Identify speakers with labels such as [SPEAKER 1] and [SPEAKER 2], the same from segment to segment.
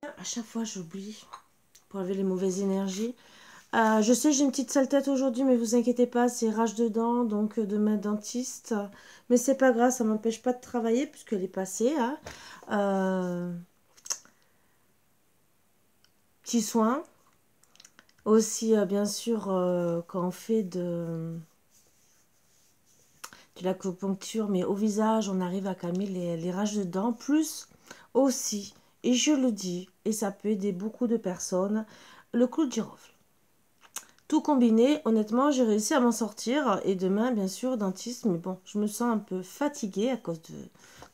[SPEAKER 1] À chaque fois, j'oublie pour enlever les mauvaises énergies. Je sais, j'ai une petite sale tête aujourd'hui, mais vous inquiétez pas, c'est rage de dents, donc demain dentiste. Mais c'est pas grave, ça m'empêche pas de travailler puisqu'elle est passée. Hein. Petits soins. Aussi, bien sûr, quand on fait de l'acupuncture, mais au visage, on arrive à calmer les rages de dents. Plus aussi, et je le dis, et ça peut aider beaucoup de personnes, le clou de girofle. Tout combiné, honnêtement, j'ai réussi à m'en sortir. Et demain, bien sûr, dentiste. Mais bon, je me sens un peu fatiguée à cause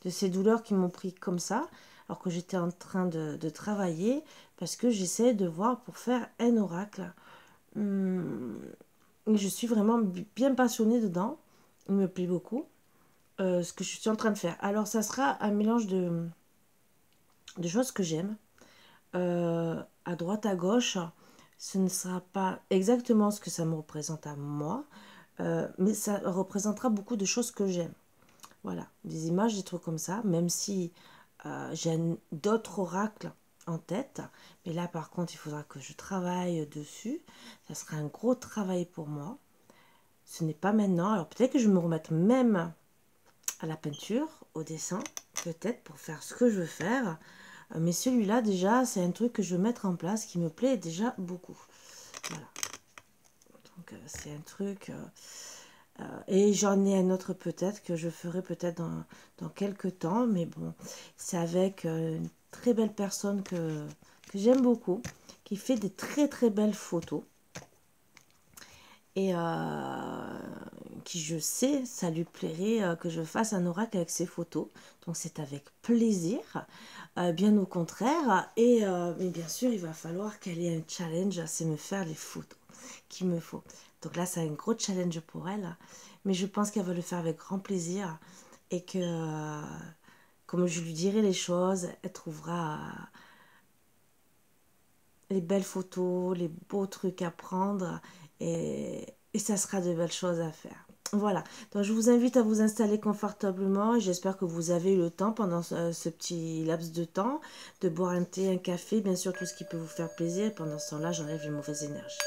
[SPEAKER 1] de ces douleurs qui m'ont pris comme ça. Alors que j'étais en train de travailler. Parce que j'essaie de voir pour faire un oracle. Je suis vraiment bien passionnée dedans. Il me plaît beaucoup. Ce que je suis en train de faire. Alors, ça sera un mélange de choses que j'aime. À droite, à gauche, ce ne sera pas exactement ce que ça me représente à moi, mais ça représentera beaucoup de choses que j'aime. Voilà, des images, des trucs comme ça, même si j'ai d'autres oracles en tête, mais là par contre il faudra que je travaille dessus, ça sera un gros travail pour moi. Ce n'est pas maintenant, alors peut-être que je me remette même à la peinture, au dessin, peut-être pour faire ce que je veux faire. Mais celui-là, déjà, c'est un truc que je veux mettre en place qui me plaît déjà beaucoup. Voilà. Donc, c'est un truc... et j'en ai un autre peut-être que je ferai peut-être dans quelques temps. Mais bon, c'est avec une très belle personne que j'aime beaucoup, qui fait des très très belles photos. Et qui, je sais, ça lui plairait que je fasse un oracle avec ses photos. Donc c'est avec plaisir, bien au contraire. Mais bien sûr, il va falloir qu'elle ait un challenge, c'est me faire les photos qu'il me faut. Donc là, c'est un gros challenge pour elle. Mais je pense qu'elle va le faire avec grand plaisir. Et que, comme je lui dirai les choses, elle trouvera les belles photos, les beaux trucs à prendre. Et ça sera de belles choses à faire. Voilà, donc je vous invite à vous installer confortablement. J'espère que vous avez eu le temps pendant ce petit laps de temps de boire un thé, un café, bien sûr tout ce qui peut vous faire plaisir. Pendant ce temps-là, j'enlève les mauvaises énergies.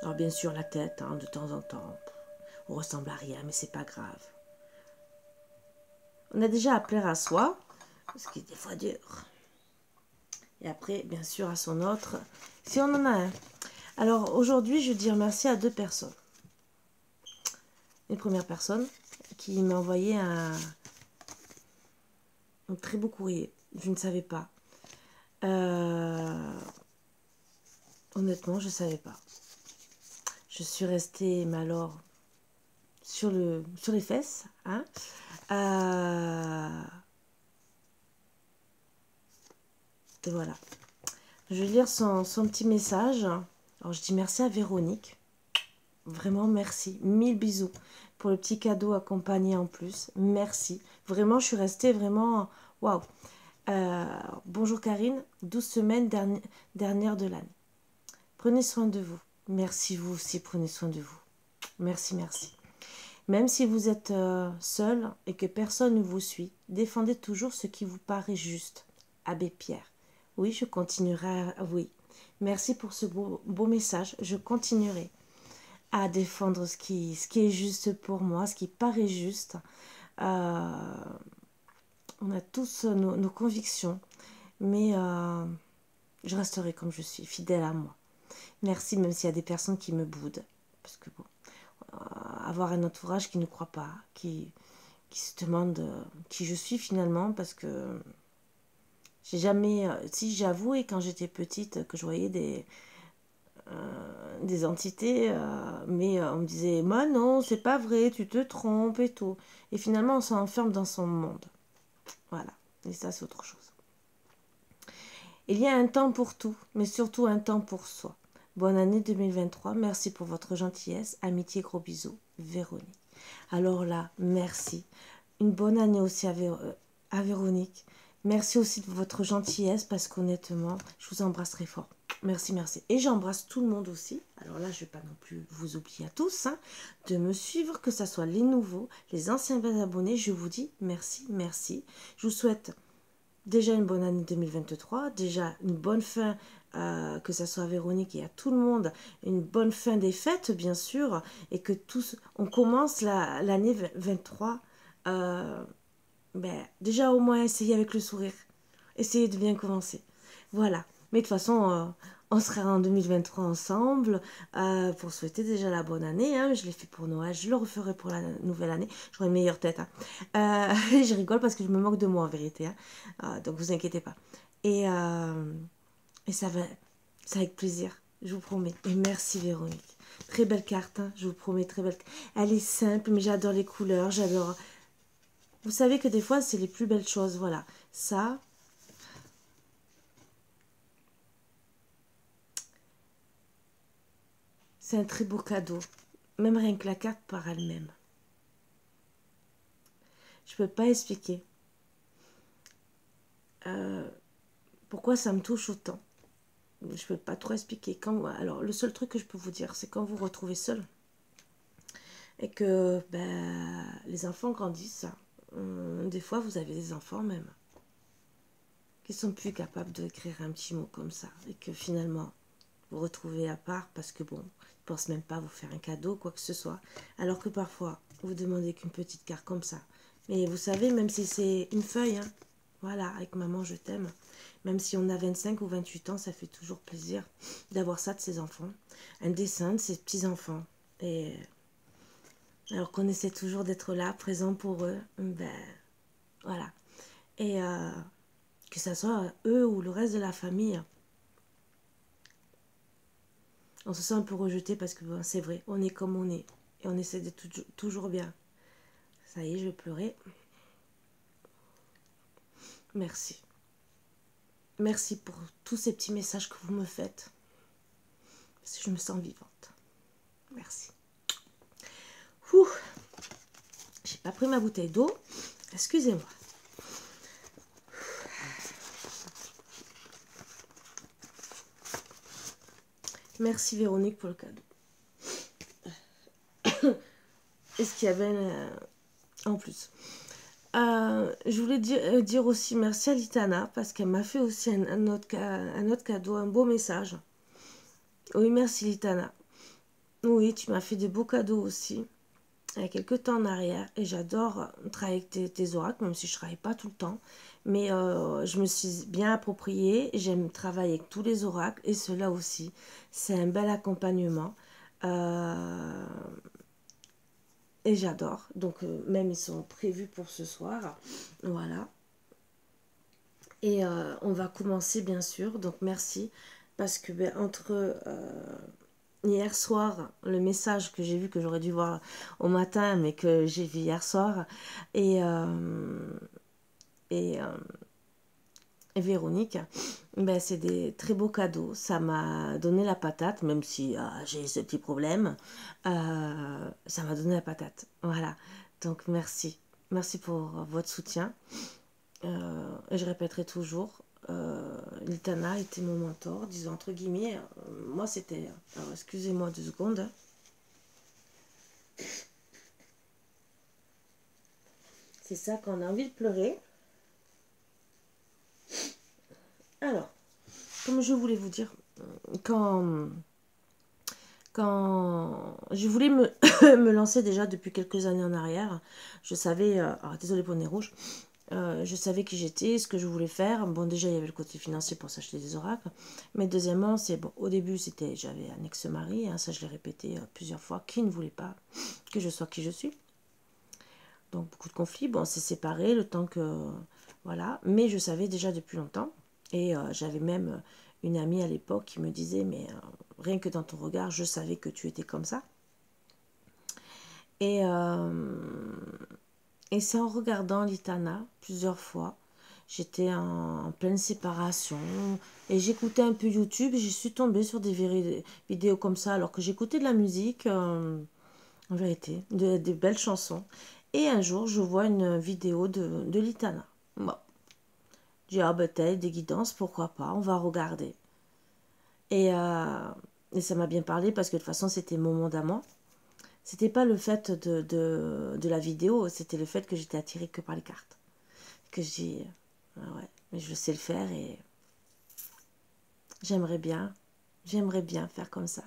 [SPEAKER 1] Alors bien sûr la tête, hein, de temps en temps, on ressemble à rien, mais c'est pas grave. On a déjà à plaire à soi, ce qui est des fois dur. Et après, bien sûr, à son autre, si on en a un. Alors aujourd'hui, je veux dire merci à deux personnes. Une première personne qui m'a envoyé un très beau courrier. Je ne savais pas. Honnêtement, je ne savais pas. Je suis restée, mais alors, sur les fesses. Hein. Et voilà. Je vais lire son petit message. Alors, je dis merci à Véronique. Vraiment, merci. 1000 bisous pour le petit cadeau accompagné en plus. Merci. Vraiment, je suis restée vraiment... Waouh. Bonjour Karine. 12 semaines dernière de l'année. Prenez soin de vous. Merci, vous aussi, prenez soin de vous. Merci, merci. Même si vous êtes seul et que personne ne vous suit, défendez toujours ce qui vous paraît juste. Abbé Pierre. Oui, je continuerai. Oui. Merci pour ce beau message. Je continuerai à défendre ce qui est juste pour moi, ce qui paraît juste. On a tous nos convictions, mais je resterai comme je suis, fidèle à moi. Merci, même s'il y a des personnes qui me boudent. Parce que bon, avoir un entourage qui ne croit pas, qui se demande qui je suis finalement, parce que j'ai jamais... si j'ai avoué quand j'étais petite que je voyais des entités, mais on me disait, moi non, c'est pas vrai, tu te trompes et tout. Et finalement, on s'enferme dans son monde. Voilà, et ça c'est autre chose. Il y a un temps pour tout, mais surtout un temps pour soi. Bonne année 2023, merci pour votre gentillesse, amitié, gros bisous, Véronique. Alors là, merci. Une bonne année aussi à Véronique. Merci aussi de votre gentillesse, parce qu'honnêtement, je vous embrasse très fort. Merci, merci. Et j'embrasse tout le monde aussi. Alors là, je ne vais pas non plus vous oublier à tous, hein, de me suivre, que ce soit les nouveaux, les anciens abonnés. Je vous dis merci, merci. Je vous souhaite déjà une bonne année 2023, déjà une bonne fin, que ce soit à Véronique et à tout le monde, une bonne fin des fêtes, bien sûr, et que tous, on commence l'année 23, déjà au moins essayer avec le sourire. Essayez de bien commencer. Voilà. Mais de toute façon, on sera en 2023 ensemble pour souhaiter déjà la bonne année. Hein. Je l'ai fait pour Noël, je le referai pour la nouvelle année. J'aurai une meilleure tête. Hein. Je rigole parce que je me moque de moi en vérité. Hein. Donc vous inquiétez pas. Et, ça va, c'est avec plaisir, je vous promets. Et merci Véronique. Très belle carte, hein, je vous promets, très belle. Elle est simple, mais j'adore les couleurs, j'adore. Vous savez que des fois, c'est les plus belles choses. Voilà. Ça, c'est un très beau cadeau. Même rien que la carte par elle-même. Je peux pas expliquer pourquoi ça me touche autant. Je peux pas trop expliquer. Alors, le seul truc que je peux vous dire, c'est quand vous vous retrouvez seul et que les enfants grandissent. Des fois, vous avez des enfants même qui sont plus capables d'écrire un petit mot comme ça et que finalement, vous retrouvez à part parce que bon, ils pensent même pas vous faire un cadeau, quoi que ce soit. Alors que parfois, vous demandez qu'une petite carte comme ça. Mais vous savez, même si c'est une feuille, hein, voilà, avec maman, je t'aime. Même si on a 25 ou 28 ans, ça fait toujours plaisir d'avoir ça de ses enfants. Un dessin de ses petits-enfants. Et alors qu'on essaie toujours d'être là, présent pour eux, voilà. Et que ça soit eux ou le reste de la famille, on se sent un peu rejeté parce que c'est vrai, on est comme on est. Et on essaie d'être toujours bien. Ça y est, je vais pleurer. Merci. Merci pour tous ces petits messages que vous me faites. Parce que je me sens vivante. Merci. Ouh. J'ai pas pris ma bouteille d'eau. Excusez-moi. Merci Véronique pour le cadeau. Est-ce qu'il y avait en plus je voulais dire aussi merci à Litana parce qu'elle m'a fait aussi un autre cadeau, un beau message. Oui, merci Litana. Oui, tu m'as fait des beaux cadeaux aussi, il y a quelques temps en arrière. Et j'adore travailler avec tes oracles, même si je ne travaille pas tout le temps. Mais je me suis bien appropriée. J'aime travailler avec tous les oracles et ceux-là aussi. C'est un bel accompagnement. Et j'adore. Donc, même ils sont prévus pour ce soir. Voilà. Et on va commencer, bien sûr. Donc, merci. Parce que entre hier soir, le message que j'ai vu, que j'aurais dû voir au matin, mais que j'ai vu hier soir, et Véronique, c'est des très beaux cadeaux. Ça m'a donné la patate, même si j'ai ce petit problème. Ça m'a donné la patate. Voilà. Donc, merci. Merci pour votre soutien. Et je répéterai toujours, Litana était mon mentor, disons entre guillemets. Moi, c'était... Alors, excusez-moi 2 secondes. C'est ça qu'on a envie de pleurer. Alors, comme je voulais vous dire, quand je voulais me lancer déjà depuis quelques années en arrière, je savais... alors, désolé pour le nez rouge. Je savais qui j'étais, ce que je voulais faire. Bon, déjà, il y avait le côté financier pour s'acheter des oracles. Mais deuxièmement, c'est bon. Au début, j'avais un ex-mari, hein, ça je l'ai répété plusieurs fois, qui ne voulait pas que je sois qui je suis. Donc, beaucoup de conflits. Bon, on s'est séparés le temps que... Voilà. Mais je savais déjà depuis longtemps. Et j'avais même une amie à l'époque qui me disait, mais rien que dans ton regard, je savais que tu étais comme ça. Et c'est en regardant Litana plusieurs fois, j'étais en pleine séparation et j'écoutais un peu YouTube et je suis tombée sur des vidéos comme ça alors que j'écoutais de la musique, en vérité, des belles chansons. Et un jour, je vois une vidéo de Litana. Bon, je dis, ah ben t'as des guidances, pourquoi pas, on va regarder. Et ça m'a bien parlé parce que de toute façon, c'était mon monde à moi. C'était pas le fait de la vidéo, c'était le fait que j'étais attirée que par les cartes. Que j'ai... Ah ouais, mais je sais le faire et j'aimerais bien faire comme ça.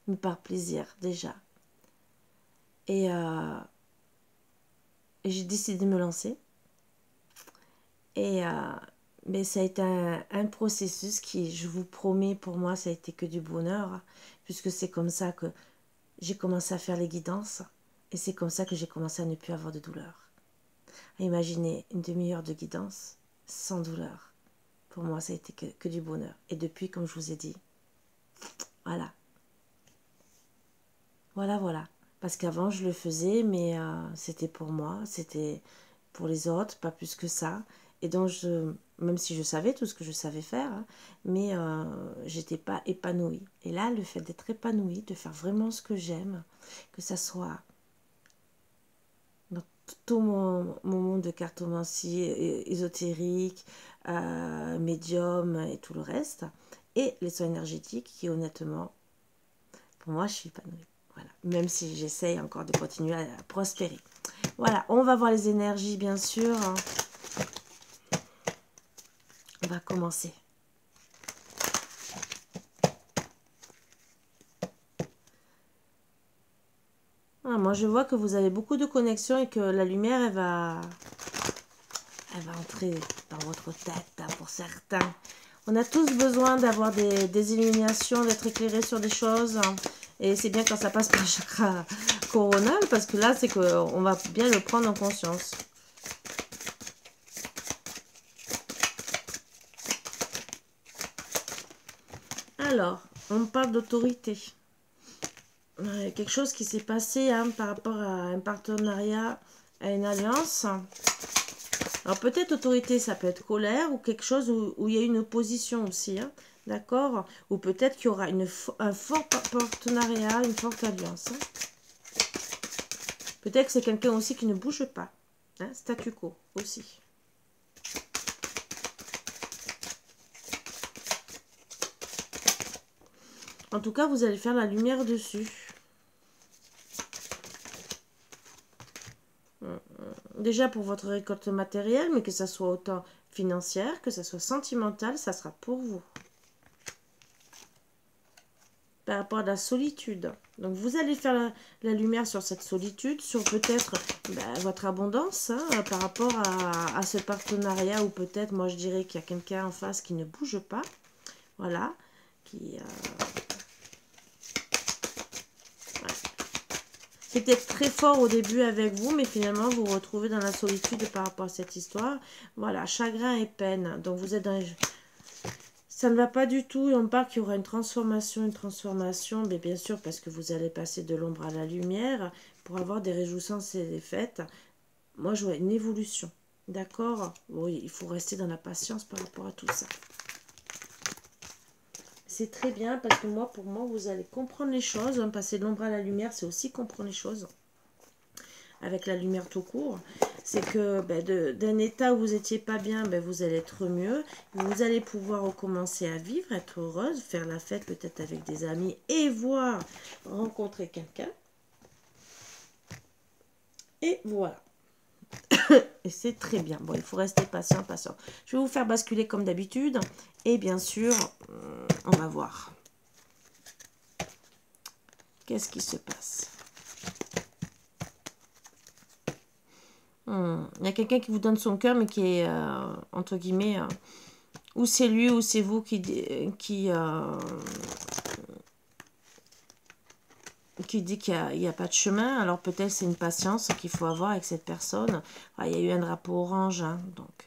[SPEAKER 1] Mais par plaisir, déjà. Et, et j'ai décidé de me lancer. Et mais ça a été un processus qui, je vous promets, pour moi, ça a été que du bonheur. Puisque c'est comme ça que j'ai commencé à faire les guidances. Et c'est comme ça que j'ai commencé à ne plus avoir de douleur. Imaginez une demi-heure de guidance sans douleur. Pour moi, ça a été que du bonheur. Et depuis, comme je vous ai dit, voilà. Voilà. Parce qu'avant, je le faisais, mais c'était pour moi, c'était pour les autres, pas plus que ça. Et donc, même si je savais tout ce que je savais faire, hein, mais j'étais pas épanouie. Et là, le fait d'être épanouie, de faire vraiment ce que j'aime, que ça soit dans tout mon monde de cartomancie ésotérique, médium et tout le reste, et les soins énergétiques qui, honnêtement, pour moi, je suis épanouie. Voilà. Même si j'essaye encore de continuer à prospérer. Voilà, on va voir les énergies, bien sûr. On va commencer. Ah, moi, je vois que vous avez beaucoup de connexions et que la lumière, elle va entrer dans votre tête, hein, pour certains. On a tous besoin d'avoir des illuminations, d'être éclairés sur des choses. Hein. Et c'est bien quand ça passe par le chakra coronal, parce que là, c'est qu'on va bien le prendre en conscience. Alors, on parle d'autorité. Quelque chose qui s'est passé, hein, par rapport à un partenariat, à une alliance. Alors peut-être autorité, ça peut être colère ou quelque chose où il y a une opposition aussi, hein, d'accord? Ou peut-être qu'il y aura un fort partenariat, une forte alliance. Hein. Peut-être que c'est quelqu'un aussi qui ne bouge pas, hein, statu quo aussi. En tout cas, vous allez faire la lumière dessus. Déjà pour votre récolte matérielle, mais que ça soit autant financière, que ça soit sentimental, ça sera pour vous. Par rapport à la solitude. Donc vous allez faire la lumière sur cette solitude, sur peut-être votre abondance, hein, par rapport à ce partenariat, ou peut-être, moi je dirais qu'il y a quelqu'un en face qui ne bouge pas. Voilà. Qui... C'est peut-être très fort au début avec vous, mais finalement, vous vous retrouvez dans la solitude par rapport à cette histoire. Voilà, chagrin et peine. Donc, vous êtes dans... Ça ne va pas du tout. Et on parle qu'il y aura une transformation, mais bien sûr, parce que vous allez passer de l'ombre à la lumière pour avoir des réjouissances et des fêtes. Moi, je vois une évolution. D'accord? Bon, il faut rester dans la patience par rapport à tout ça. C'est très bien parce que pour moi, vous allez comprendre les choses. Passer de l'ombre à la lumière, c'est aussi comprendre les choses. Avec la lumière tout court, c'est que d'un état où vous n'étiez pas bien, vous allez être mieux. Vous allez pouvoir recommencer à vivre, être heureuse, faire la fête peut-être avec des amis et voir rencontrer quelqu'un. Et voilà. Et c'est très bien. Bon, il faut rester patient. Je vais vous faire basculer comme d'habitude. Et bien sûr, on va voir. Qu'est-ce qui se passe? Il y a quelqu'un qui vous donne son cœur, mais qui est, entre guillemets, ou c'est lui ou c'est vous qui dit qu'il n'y a pas de chemin. Alors peut-être c'est une patience qu'il faut avoir avec cette personne. Ah, il y a eu un drapeau orange, hein, donc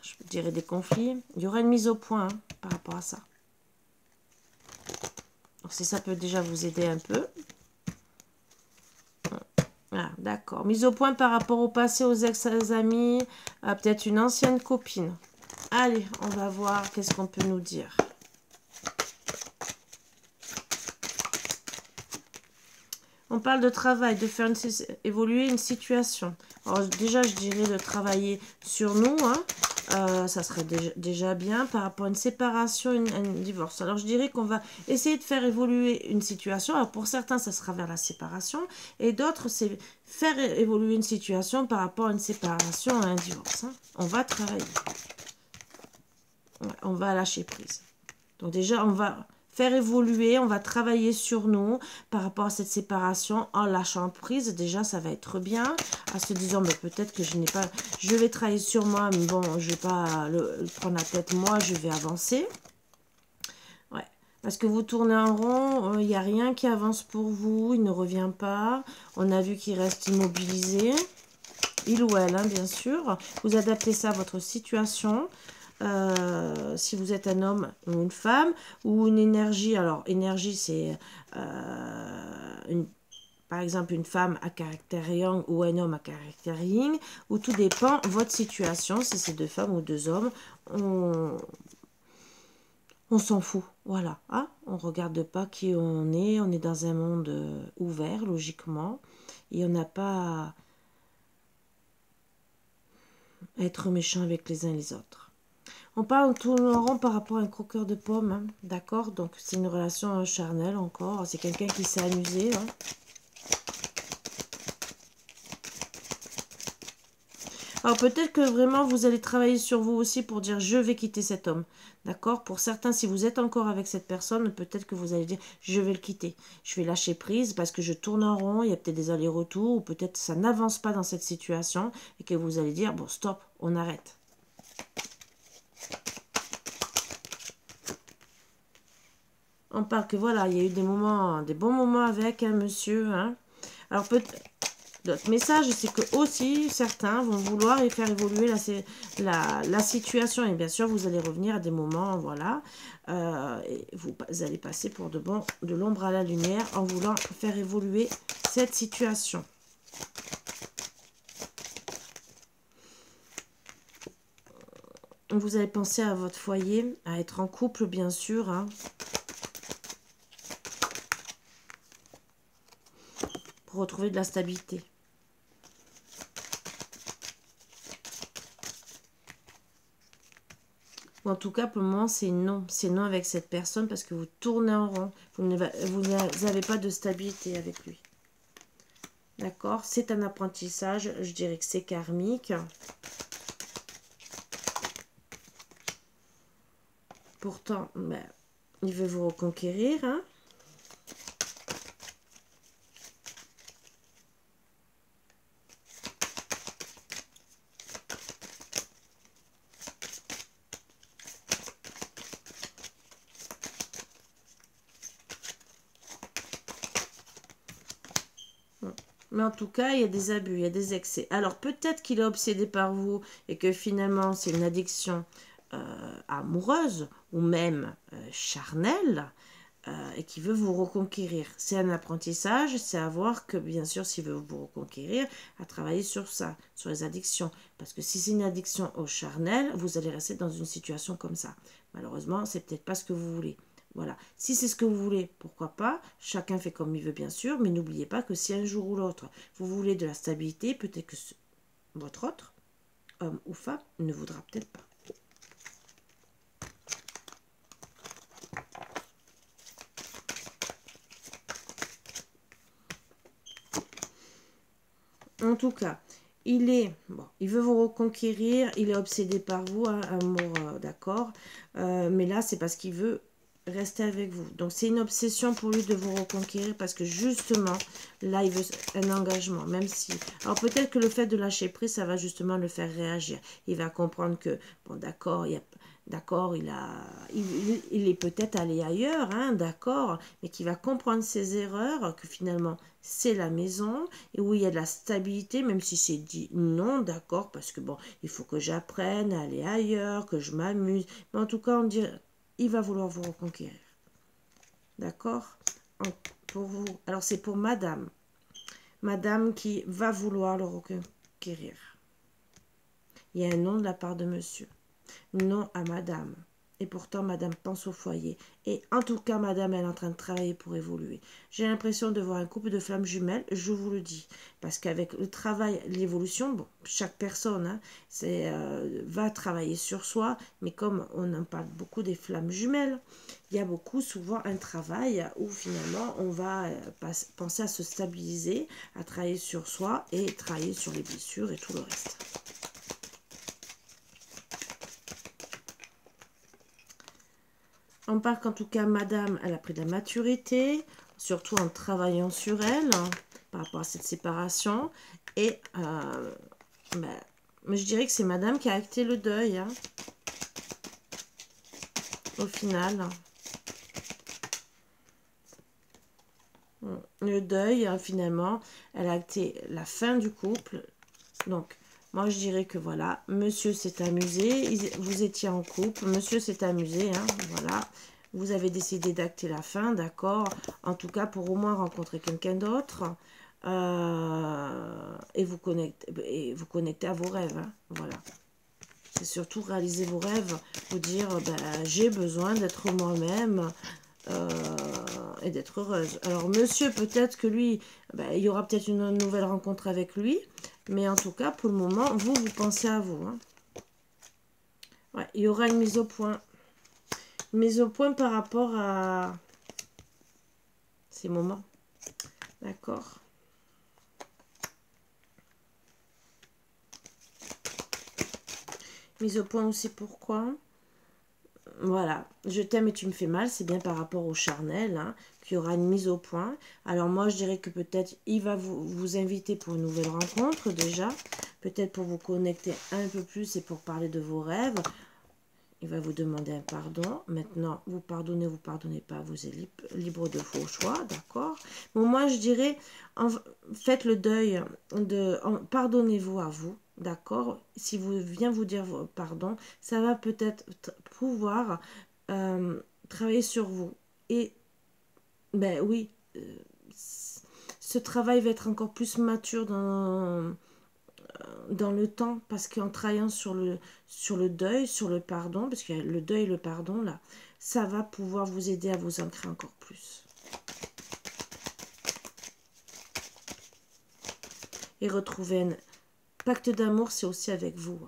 [SPEAKER 1] je dirais des conflits. Il y aura une mise au point, hein, par rapport à ça. Donc si ça peut déjà vous aider un peu. Ah, d'accord. Mise au point par rapport au passé, aux ex-amis, à peut-être une ancienne copine. Allez, on va voir qu'est-ce qu'on peut nous dire. On parle de travail, de faire évoluer une situation. Alors déjà, je dirais de travailler sur nous, hein, Ça serait déjà bien par rapport à une séparation, un divorce. Alors, je dirais qu'on va essayer de faire évoluer une situation. Alors, pour certains, ça sera vers la séparation. Et d'autres, c'est faire évoluer une situation par rapport à une séparation, à un divorce. Hein. On va travailler. Ouais, on va lâcher prise. Donc déjà, on va faire évoluer, on va travailler sur nous par rapport à cette séparation en lâchant prise. Déjà, ça va être bien. En se disant, mais peut-être que je n'ai pas... Je vais travailler sur moi, mais bon, je ne vais pas le prendre la tête. Moi, je vais avancer. Ouais. Parce que vous tournez en rond, il n'y a rien qui avance pour vous. Il ne revient pas. On a vu qu'il reste immobilisé. Il ou elle, hein, bien sûr. Vous adaptez ça à votre situation. Si vous êtes un homme ou une femme, ou une énergie. Alors, énergie, c'est par exemple une femme à caractère yang ou un homme à caractère yin, où tout dépend de votre situation. Si c'est deux femmes ou deux hommes, on s'en fout. Voilà. Hein, on ne regarde pas qui on est dans un monde ouvert, logiquement. Et on n'a pas à être méchant avec les uns et les autres. On parle en tournant en rond par rapport à un croqueur de pommes, hein, d'accord? Donc c'est une relation charnelle encore, c'est quelqu'un qui s'est amusé. Hein. Alors peut-être que vraiment vous allez travailler sur vous aussi pour dire je vais quitter cet homme, d'accord? Pour certains, si vous êtes encore avec cette personne, peut-être que vous allez dire je vais le quitter, je vais lâcher prise parce que je tourne en rond, il y a peut-être des allers-retours ou peut-être ça n'avance pas dans cette situation et que vous allez dire bon stop, on arrête. On parle que voilà, il y a eu des moments, des bons moments avec un monsieur. Hein. Alors peut-être, d'autres messages, c'est que aussi certains vont vouloir et faire évoluer la situation. Et bien sûr, vous allez revenir à des moments, voilà, et vous allez passer pour de l'ombre à la lumière en voulant faire évoluer cette situation. Vous allez penser à votre foyer, à être en couple, bien sûr, hein. Retrouver de la stabilité. Ou en tout cas, pour le moment, c'est non. C'est non avec cette personne parce que vous tournez en rond. Vous n'avez pas de stabilité avec lui. D'accord? C'est un apprentissage. Je dirais que c'est karmique. Pourtant, ben, il veut vous reconquérir, hein? Mais en tout cas, il y a des abus, il y a des excès. Alors, peut-être qu'il est obsédé par vous et que finalement, c'est une addiction amoureuse ou même charnelle et qui veut vous reconquérir. C'est un apprentissage, c'est à voir que, bien sûr, s'il veut vous reconquérir, à travailler sur ça, sur les addictions. Parce que si c'est une addiction au charnel, vous allez rester dans une situation comme ça. Malheureusement, c'est peut-être pas ce que vous voulez. Voilà. Si c'est ce que vous voulez, pourquoi pas. Chacun fait comme il veut, bien sûr. Mais n'oubliez pas que si un jour ou l'autre, vous voulez de la stabilité, peut-être que votre autre, homme ou femme, ne voudra peut-être pas. En tout cas, il veut vous reconquérir, il est obsédé par vous, hein, amour, d'accord. Mais là, c'est parce qu'il veut rester avec vous. Donc, c'est une obsession pour lui de vous reconquérir parce que justement, là, il veut un engagement, même si... Alors, peut-être que le fait de lâcher prise, ça va justement le faire réagir. Il va comprendre que, bon, d'accord, d'accord, il est peut-être allé ailleurs, hein, d'accord, mais qu'il va comprendre ses erreurs, que finalement, c'est la maison, et où il y a de la stabilité, même si c'est dit non, d'accord, parce que bon, il faut que j'apprenne à aller ailleurs, que je m'amuse. Mais en tout cas, on dirait, il va vouloir vous reconquérir. D'accord? Pour vous. Alors, c'est pour madame. Madame qui va vouloir le reconquérir. Il y a un nom de la part de monsieur. Non à madame. Et pourtant, madame pense au foyer. Et en tout cas, madame, elle est en train de travailler pour évoluer. J'ai l'impression de voir un couple de flammes jumelles, je vous le dis. Parce qu'avec le travail, l'évolution, bon, chaque personne va travailler sur soi. Mais comme on en parle beaucoup des flammes jumelles, il y a beaucoup souvent un travail où finalement, on va penser à se stabiliser, à travailler sur soi et travailler sur les blessures et tout le reste. On parle qu'en tout cas, madame, elle a pris de la maturité, surtout en travaillant sur elle, par rapport à cette séparation. Et mais je dirais que c'est madame qui a acté le deuil, hein, au final. Le deuil, hein, finalement, elle a acté la fin du couple. Donc, moi, je dirais que voilà, monsieur s'est amusé, vous étiez en couple, monsieur s'est amusé, hein, voilà. Vous avez décidé d'acter la fin, d'accord. En tout cas, pour au moins rencontrer quelqu'un d'autre. Et vous connecter à vos rêves, hein, voilà. C'est surtout réaliser vos rêves, vous dire, ben, j'ai besoin d'être moi-même et d'être heureuse. Alors, monsieur, peut-être que lui, ben, il y aura peut-être une nouvelle rencontre avec lui. Mais en tout cas, pour le moment, vous pensez à vous. Hein. Ouais, il y aura une mise au point. Une mise au point par rapport à ces moments. D'accord. Mise au point aussi, pourquoi? Voilà, je t'aime et tu me fais mal, c'est bien par rapport au charnel, hein, qu'il y aura une mise au point. Alors moi, je dirais que peut-être il va vous inviter pour une nouvelle rencontre déjà. Peut-être pour vous connecter un peu plus et pour parler de vos rêves. Il va vous demander un pardon. Maintenant, vous pardonnez pas, vous êtes libre de vos choix, d'accord? Bon, moi, je dirais, faites le deuil, pardonnez-vous à vous, d'accord? Si vous vient vous dire pardon, ça va peut-être pouvoir travailler sur vous. Et, ben oui, ce travail va être encore plus mature dans le temps, parce qu'en travaillant sur le deuil, sur le pardon, parce qu'il y a le deuil et le pardon là, ça va pouvoir vous aider à vous ancrer encore plus. Et retrouver un pacte d'amour, c'est aussi avec vous.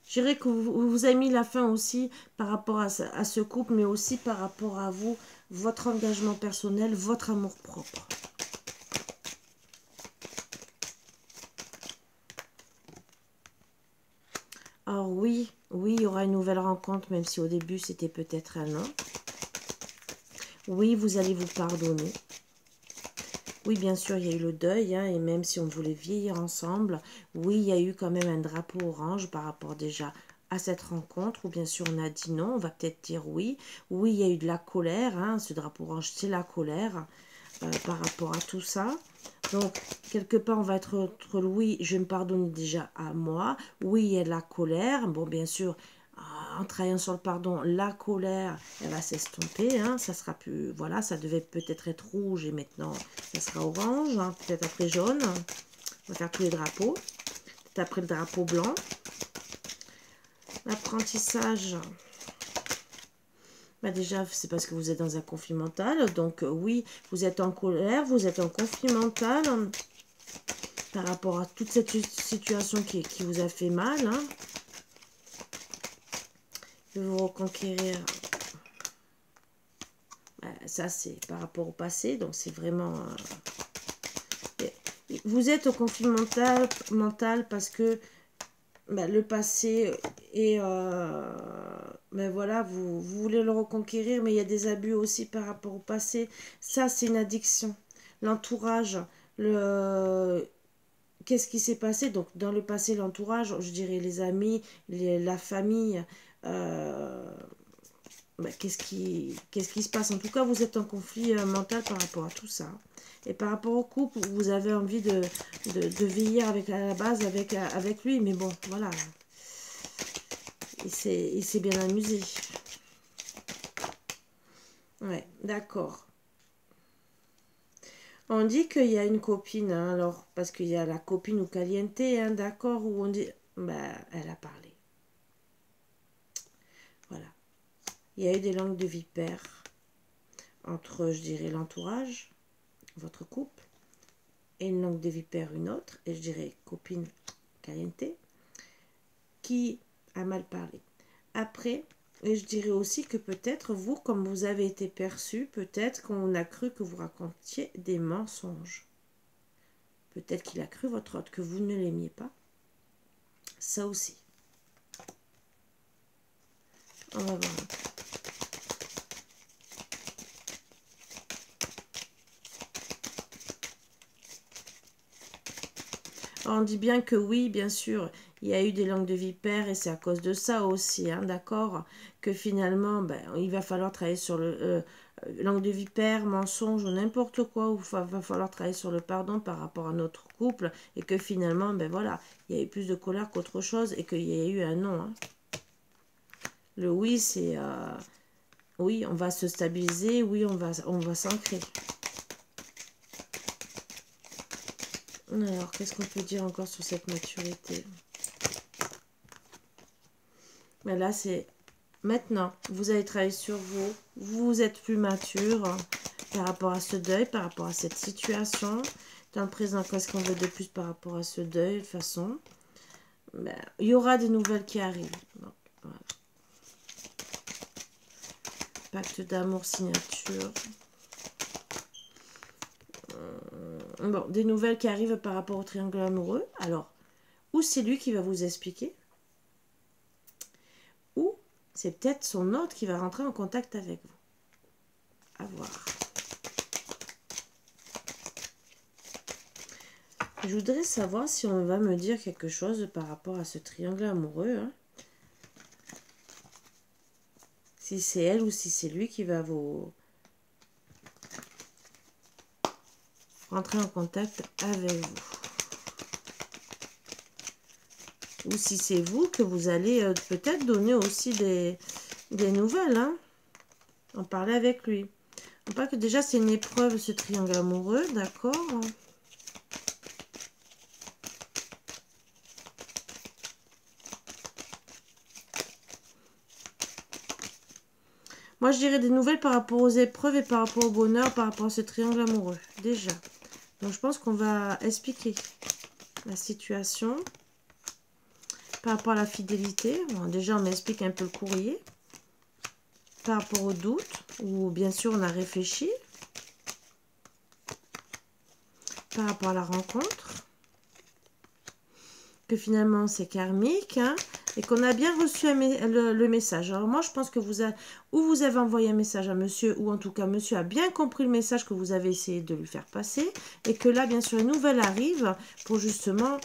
[SPEAKER 1] Je dirais que vous avez mis la fin aussi par rapport à ce couple, mais aussi par rapport à vous, votre engagement personnel, votre amour propre. Alors oui, il y aura une nouvelle rencontre, même si au début c'était peut-être un non. Oui, vous allez vous pardonner. Oui, bien sûr, il y a eu le deuil, hein, et même si on voulait vieillir ensemble, oui, il y a eu quand même un drapeau orange par rapport déjà à cette rencontre, ou bien sûr on a dit non, on va peut-être dire oui. Oui, il y a eu de la colère, hein, ce drapeau orange, c'est la colère par rapport à tout ça. Donc, quelque part, on va être entre le oui, je me pardonne déjà à moi. Oui, il y a de la colère. Bon, bien sûr, en travaillant sur le pardon, la colère, elle va s'estomper. Hein, ça sera plus... Voilà, ça devait peut-être être rouge et maintenant, ça sera orange. Hein, peut-être après jaune. On va faire tous les drapeaux. Peut-être après le drapeau blanc. L'apprentissage... Bah déjà, c'est parce que vous êtes dans un conflit mental. Donc, oui, vous êtes en colère, vous êtes en conflit mental par rapport à toute cette situation qui vous a fait mal. Hein. De vous reconquérir. Bah, ça, c'est par rapport au passé. Donc, c'est vraiment... vous êtes au conflit mental parce que bah, le passé et ben voilà, vous voulez le reconquérir, mais il y a des abus aussi par rapport au passé. Ça, c'est une addiction. L'entourage, qu'est-ce qui s'est passé? Donc, dans le passé, l'entourage, je dirais les amis, la famille, ben, qu'est-ce qui se passe? En tout cas, vous êtes en conflit mental par rapport à tout ça. Et par rapport au couple, vous avez envie de vieillir à la base avec lui, mais bon, voilà. Il s'est bien amusé. Ouais, d'accord. On dit qu'il y a une copine, hein, alors, parce qu'il y a la copine ou caliente, hein, d'accord, où on dit... ben, elle a parlé. Voilà. Il y a eu des langues de vipère entre, je dirais, l'entourage, votre couple, et une langue de vipère, une autre, et je dirais copine caliente, qui a mal parlé. Après, et je dirais aussi que peut-être vous, comme vous avez été perçu, peut-être qu'on a cru que vous racontiez des mensonges. Peut-être qu'il a cru votre hôte, que vous ne l'aimiez pas. Ça aussi. On va voir. On dit bien que oui, bien sûr, il y a eu des langues de vipère et c'est à cause de ça aussi, hein, d'accord, que finalement, ben, il va falloir travailler sur le langue de vipère, mensonge ou n'importe quoi, où va falloir travailler sur le pardon par rapport à notre couple et que finalement, ben voilà, il y a eu plus de colère qu'autre chose et qu'il y a eu un non. Hein. Le oui, c'est oui, on va se stabiliser, oui, on va s'ancrer. Alors, qu'est-ce qu'on peut dire encore sur cette maturité? Mais là, c'est maintenant, vous allez travailler sur vous. Vous êtes plus mature par rapport à ce deuil, par rapport à cette situation. Dans le présent, qu'est-ce qu'on veut de plus par rapport à ce deuil, de toute façon? Ben, il y aura des nouvelles qui arrivent. Donc, voilà. Pacte d'amour, signature. Bon, des nouvelles qui arrivent par rapport au triangle amoureux. Alors, ou c'est lui qui va vous expliquer, ou c'est peut-être son hôte qui va rentrer en contact avec vous. À voir. Je voudrais savoir si on va me dire quelque chose par rapport à ce triangle amoureux. Hein. Si c'est elle ou si c'est lui qui va vous rentrer en contact avec vous. Ou si c'est vous que vous allez peut-être donner aussi des nouvelles. Hein. En parler avec lui. On parle que déjà c'est une épreuve ce triangle amoureux, d'accord. Moi, je dirais des nouvelles par rapport aux épreuves et par rapport au bonheur, par rapport à ce triangle amoureux, déjà. Donc, je pense qu'on va expliquer la situation par rapport à la fidélité. Bon, déjà, on explique un peu le courrier. Par rapport au doute, où bien sûr, on a réfléchi. Par rapport à la rencontre. Que finalement, c'est karmique, hein. Et qu'on a bien reçu le message. Alors moi, je pense que vous avez envoyé un message à monsieur, ou en tout cas, monsieur a bien compris le message que vous avez essayé de lui faire passer, et que là, bien sûr, une nouvelle arrive pour justement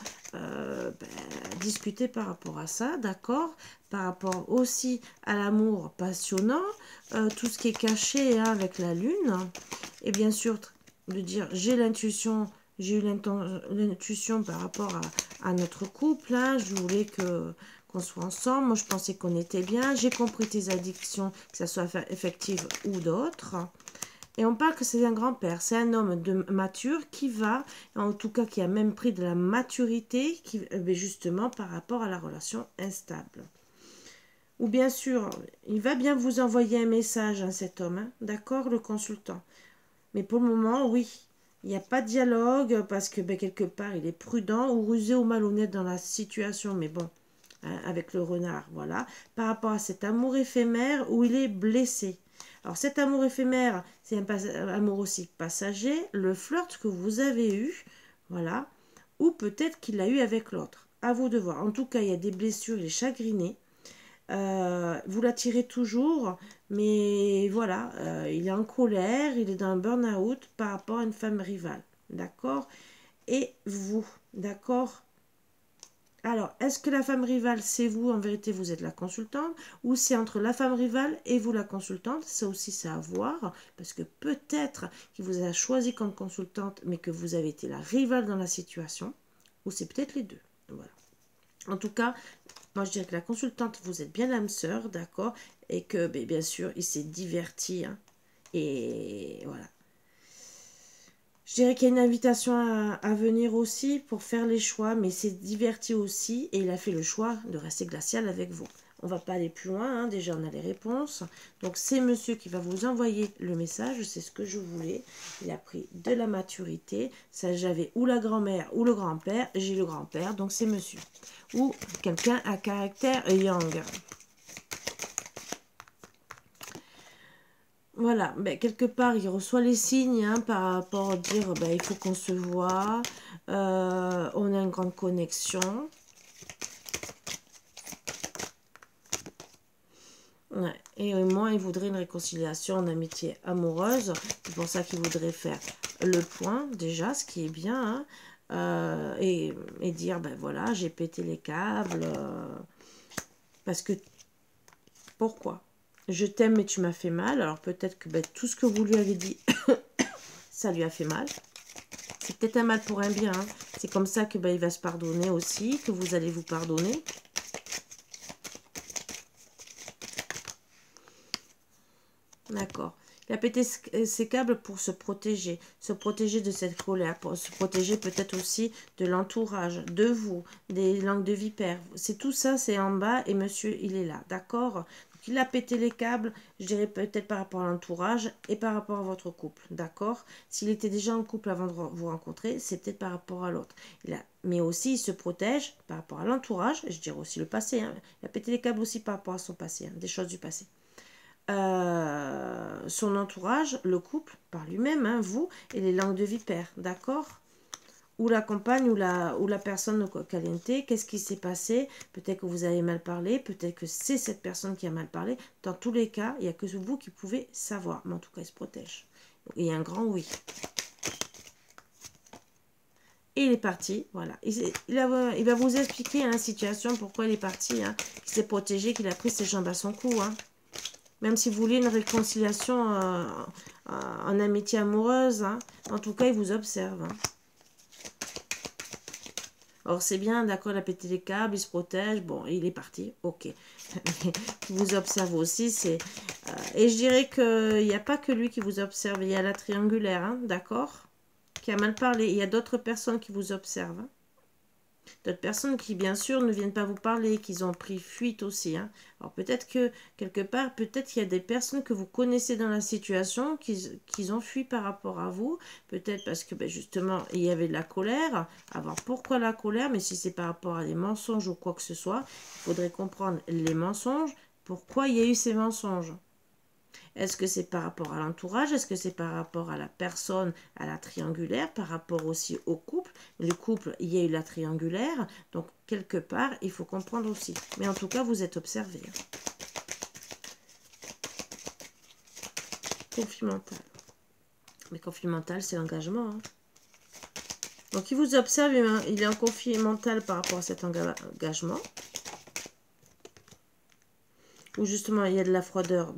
[SPEAKER 1] discuter par rapport à ça, d'accord? Par rapport aussi à l'amour passionnant, tout ce qui est caché hein, avec la lune, et bien sûr, de dire, j'ai l'intuition... J'ai eu l'intuition par rapport à notre couple. Hein. Je voulais qu'on soit ensemble. Moi, je pensais qu'on était bien. J'ai compris tes addictions, que ce soit effectives ou d'autres. Et on parle que c'est un grand-père. C'est un homme mature qui va, en tout cas qui a même pris de la maturité, justement par rapport à la relation instable. Ou bien sûr, il va bien vous envoyer un message, hein, cet homme. Hein. D'accord, le consultant. Mais pour le moment, oui. Il n'y a pas de dialogue parce que quelque part, il est prudent ou rusé ou malhonnête dans la situation. Mais bon, hein, avec le renard, voilà. Par rapport à cet amour éphémère où il est blessé. Alors cet amour éphémère, c'est un amour aussi passager. Le flirt que vous avez eu, voilà. Ou peut-être qu'il l'a eu avec l'autre. À vous de voir. En tout cas, il y a des blessures, il est chagriné. Vous l'attirez toujours, mais voilà, il est en colère, il est dans un burn-out par rapport à une femme rivale, d'accord? Et vous, d'accord? Alors, est-ce que la femme rivale, c'est vous, en vérité, vous êtes la consultante, ou c'est entre la femme rivale et vous, la consultante? Ça aussi, c'est à voir, parce que peut-être qu'il vous a choisi comme consultante, mais que vous avez été la rivale dans la situation, ou c'est peut-être les deux, voilà. En tout cas, moi je dirais que la consultante, vous êtes bien l'âme sœur, d'accord? Et que bien sûr, il s'est diverti. Hein, et voilà. Je dirais qu'il y a une invitation à venir aussi pour faire les choix, mais c'est diverti aussi et il a fait le choix de rester glacial avec vous. On va pas aller plus loin, hein, déjà on a les réponses. Donc c'est monsieur qui va vous envoyer le message, c'est ce que je voulais. Il a pris de la maturité, ça j'avais ou la grand-mère ou le grand-père, j'ai le grand-père, donc c'est monsieur. Ou quelqu'un à caractère yang. Voilà, ben, quelque part, il reçoit les signes hein, par rapport à dire ben, il faut qu'on se voit, on a une grande connexion. Ouais. Et moi, il voudrait une réconciliation en amitié amoureuse. C'est pour ça qu'il voudrait faire le point, déjà, ce qui est bien. Hein, et dire, ben voilà, j'ai pété les câbles. Parce que, pourquoi? Je t'aime, mais tu m'as fait mal. Alors peut-être que ben, tout ce que vous lui avez dit, ça lui a fait mal. C'est peut-être un mal pour un bien. Hein. C'est comme ça que ben, il va se pardonner aussi, que vous allez vous pardonner. D'accord. Il a pété ses câbles pour se protéger de cette colère, pour se protéger peut-être aussi de l'entourage, de vous, des langues de vipère. C'est tout ça, c'est en bas et monsieur, il est là, d'accord? Donc, il a pété les câbles, je dirais peut-être par rapport à l'entourage et par rapport à votre couple, d'accord? S'il était déjà en couple avant de vous rencontrer, c'est peut-être par rapport à l'autre. Mais aussi, il se protège par rapport à l'entourage, je dirais aussi le passé. Hein. Il a pété les câbles aussi par rapport à son passé, hein, des choses du passé. Son entourage, le couple, par lui-même, hein, vous, et les langues de vipère, d'accord? Ou la compagne ou la personne caliente, qu'est-ce qui s'est passé? Peut-être que vous avez mal parlé, peut-être que c'est cette personne qui a mal parlé. Dans tous les cas, il n'y a que vous qui pouvez savoir, mais en tout cas, il se protège. Il y a un grand oui. Et il est parti, voilà. Il va vous expliquer la situation, pourquoi il est parti, hein, qu'il s'est protégé, qu'il a pris ses jambes à son cou, hein. Même si vous voulez une réconciliation en amitié amoureuse, hein, en tout cas, il vous observe. Hein. Or, c'est bien, d'accord, il a pété les câbles, il se protège, bon, il est parti, ok. Il vous observe aussi, c'est... et je dirais qu'il n'y a pas que lui qui vous observe, il y a la triangulaire, hein, d'accord, qui a mal parlé. Il y a d'autres personnes qui vous observent. Hein. D'autres personnes qui, bien sûr, ne viennent pas vous parler, qui ont pris fuite aussi. Hein. Alors peut-être que, quelque part, peut-être qu'il y a des personnes que vous connaissez dans la situation qui ont fui par rapport à vous. Peut-être parce que, ben, justement, il y avait de la colère. Alors pourquoi la colère? Mais si c'est par rapport à des mensonges ou quoi que ce soit, il faudrait comprendre les mensonges. Pourquoi il y a eu ces mensonges? Est-ce que c'est par rapport à l'entourage? Est-ce que c'est par rapport à la personne, à la triangulaire? Par rapport aussi au couple? Le couple, il y a eu la triangulaire. Donc, quelque part, il faut comprendre aussi. Mais en tout cas, vous êtes observé. Conflit mental. Mais conflit mental, c'est l'engagement. Hein. Donc, il vous observe, il est en conflit mental par rapport à cet engagement. Où justement il y a de la froideur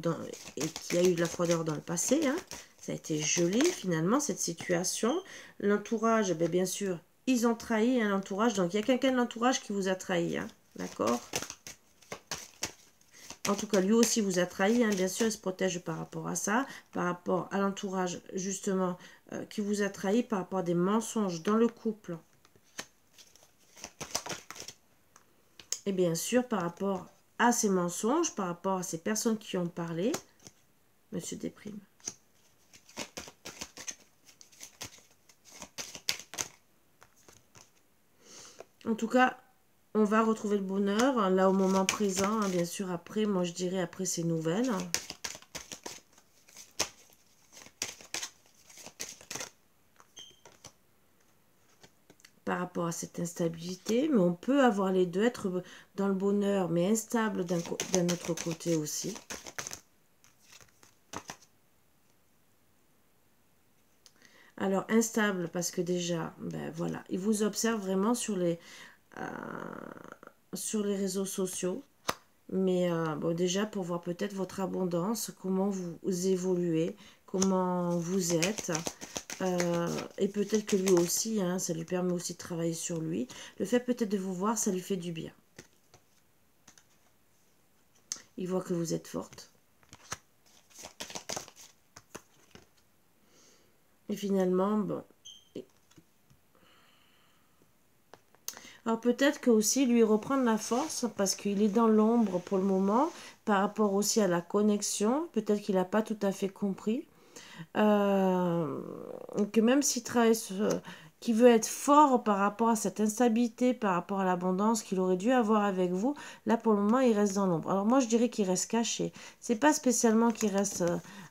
[SPEAKER 1] et qu'il y a eu de la froideur dans le passé. Hein. Ça a été gelé finalement cette situation. L'entourage, ben, bien sûr, ils ont trahi hein, l'entourage. Donc il y a quelqu'un de l'entourage qui vous a trahi. Hein. D'accord? En tout cas, lui aussi vous a trahi. Hein. Bien sûr, il se protège par rapport à ça. Par rapport à l'entourage, justement, qui vous a trahi par rapport à des mensonges dans le couple. Et bien sûr, par rapport à ces mensonges, par rapport à ces personnes qui ont parlé, monsieur déprime. En tout cas, on va retrouver le bonheur, hein, là au moment présent, hein, bien sûr, après, moi je dirais après ces nouvelles. Par rapport à cette instabilité, mais on peut avoir les deux, être dans le bonheur, mais instable d'un autre côté aussi. Alors, instable, parce que déjà, ben voilà, il vous observe vraiment sur les réseaux sociaux. Mais bon, déjà, pour voir peut-être votre abondance, comment vous évoluez, comment vous êtes. Et peut-être que lui aussi, hein, ça lui permet aussi de travailler sur lui. Le fait peut-être de vous voir, ça lui fait du bien. Il voit que vous êtes forte. Et finalement, bon, Alors peut-être que aussi lui reprendre la force parce qu'il est dans l'ombre pour le moment par rapport aussi à la connexion. Peut-être qu'il n'a pas tout à fait compris. Euh, que même s'il travaille qui veut être fort par rapport à cette instabilité, par rapport à l'abondance qu'il aurait dû avoir avec vous, là pour le moment il reste dans l'ombre. Alors moi je dirais qu'il reste caché. C'est pas spécialement qu'il reste,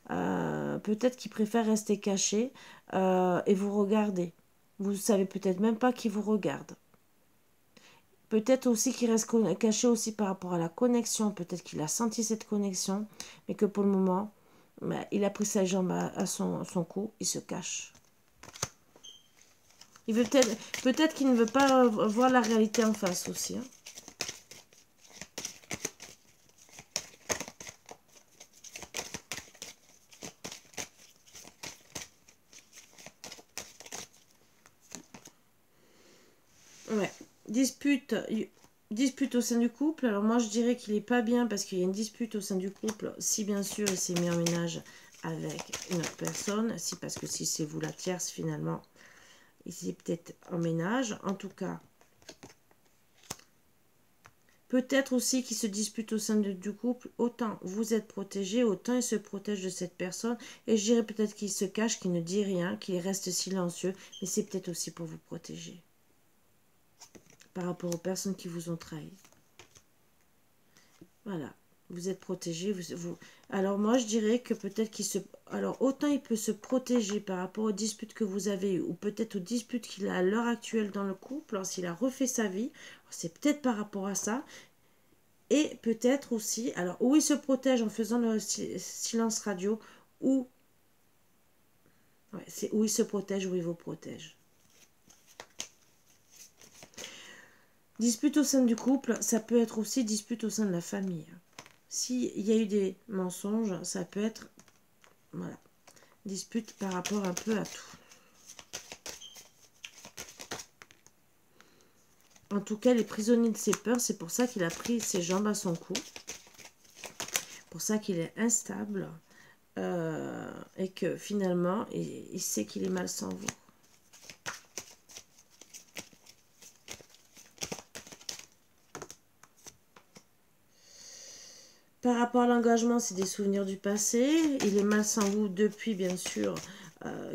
[SPEAKER 1] peut-être qu'il préfère rester caché et vous regarder. Vous savez peut-être même pas qui vous regarde. Peut-être aussi qu'il reste caché aussi par rapport à la connexion. Peut-être qu'il a senti cette connexion, mais que pour le moment, bah, il a pris sa jambe à son cou, il se cache. Il veut peut-être qu'il ne veut pas voir la réalité en face aussi. Hein. Ouais. Dispute au sein du couple. Alors moi je dirais qu'il est pas bien parce qu'il y a une dispute au sein du couple. Si bien sûr il s'est mis en ménage avec une autre personne. Si parce que si c'est vous la tierce finalement. Il s'est peut-être en ménage. En tout cas. Peut-être aussi qu'il se dispute au sein du couple. Autant vous êtes protégé, autant il se protège de cette personne. Et je dirais peut-être qu'il se cache, qu'il ne dit rien, qu'il reste silencieux. Mais c'est peut-être aussi pour vous protéger. Par rapport aux personnes qui vous ont trahi. Voilà. Vous êtes protégé. Alors moi, je dirais que peut-être qu'il se... Alors autant il peut se protéger par rapport aux disputes que vous avez eues, ou peut-être aux disputes qu'il a à l'heure actuelle dans le couple, s'il a refait sa vie, c'est peut-être par rapport à ça. Et peut-être aussi, alors où il se protège en faisant le silence radio, ou ouais, c'est où il se protège, où il vous protège. Dispute au sein du couple, ça peut être aussi dispute au sein de la famille. S'il y a eu des mensonges, ça peut être, voilà, dispute par rapport un peu à tout. En tout cas, il est prisonnier de ses peurs, c'est pour ça qu'il a pris ses jambes à son cou. Pour ça qu'il est instable et que finalement, il sait qu'il est mal sans vous. Par rapport à l'engagement, c'est des souvenirs du passé. Il est mal sans vous depuis, bien sûr,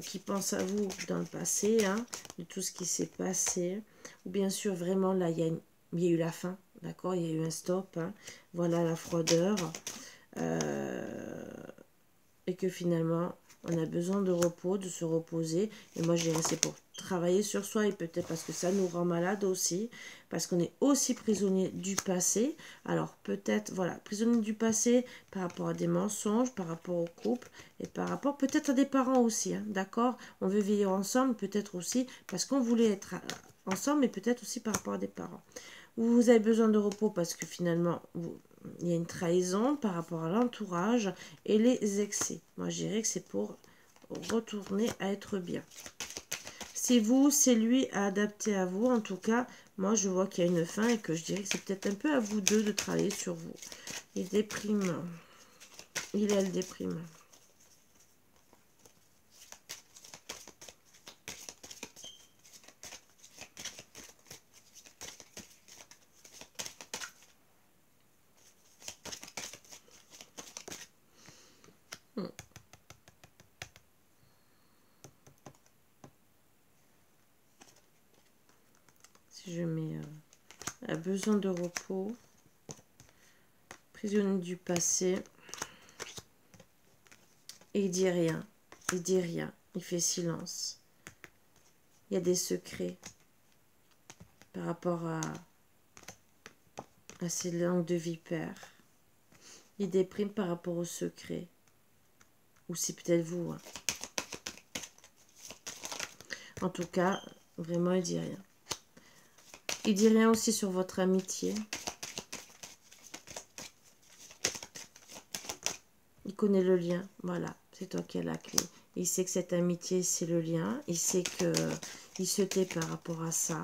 [SPEAKER 1] qui pense à vous dans le passé, hein, de tout ce qui s'est passé. Ou bien sûr, vraiment, là, il y a eu la fin, d'accord? Il y a eu un stop, hein, voilà la froideur. Et que finalement, on a besoin de repos, de se reposer. Et moi, je dirais c'est pour travailler sur soi et peut-être parce que ça nous rend malade aussi. Parce qu'on est aussi prisonnier du passé. Alors peut-être, voilà, prisonnier du passé par rapport à des mensonges, par rapport au couple et par rapport peut-être à des parents aussi. Hein, d'accord? On veut vivre ensemble peut-être aussi parce qu'on voulait être ensemble mais peut-être aussi par rapport à des parents. Vous avez besoin de repos parce que finalement, il y a une trahison par rapport à l'entourage et les excès. Moi, je dirais que c'est pour retourner à être bien. C'est vous, c'est lui à adapter à vous. En tout cas, moi, je vois qu'il y a une fin et que je dirais que c'est peut-être un peu à vous deux de travailler sur vous. Il déprime. Elle déprime. Si je mets a besoin de repos, prisonnier du passé, et il dit rien, il fait silence. Il y a des secrets par rapport à ces langues de vipère. Il déprime par rapport aux secrets. Ou c'est peut-être vous. Hein. En tout cas, vraiment, il dit rien. Il dit rien aussi sur votre amitié. Il connaît le lien. Voilà, c'est toi qui as la clé. Il sait que cette amitié, c'est le lien. Il sait que il se tait par rapport à ça.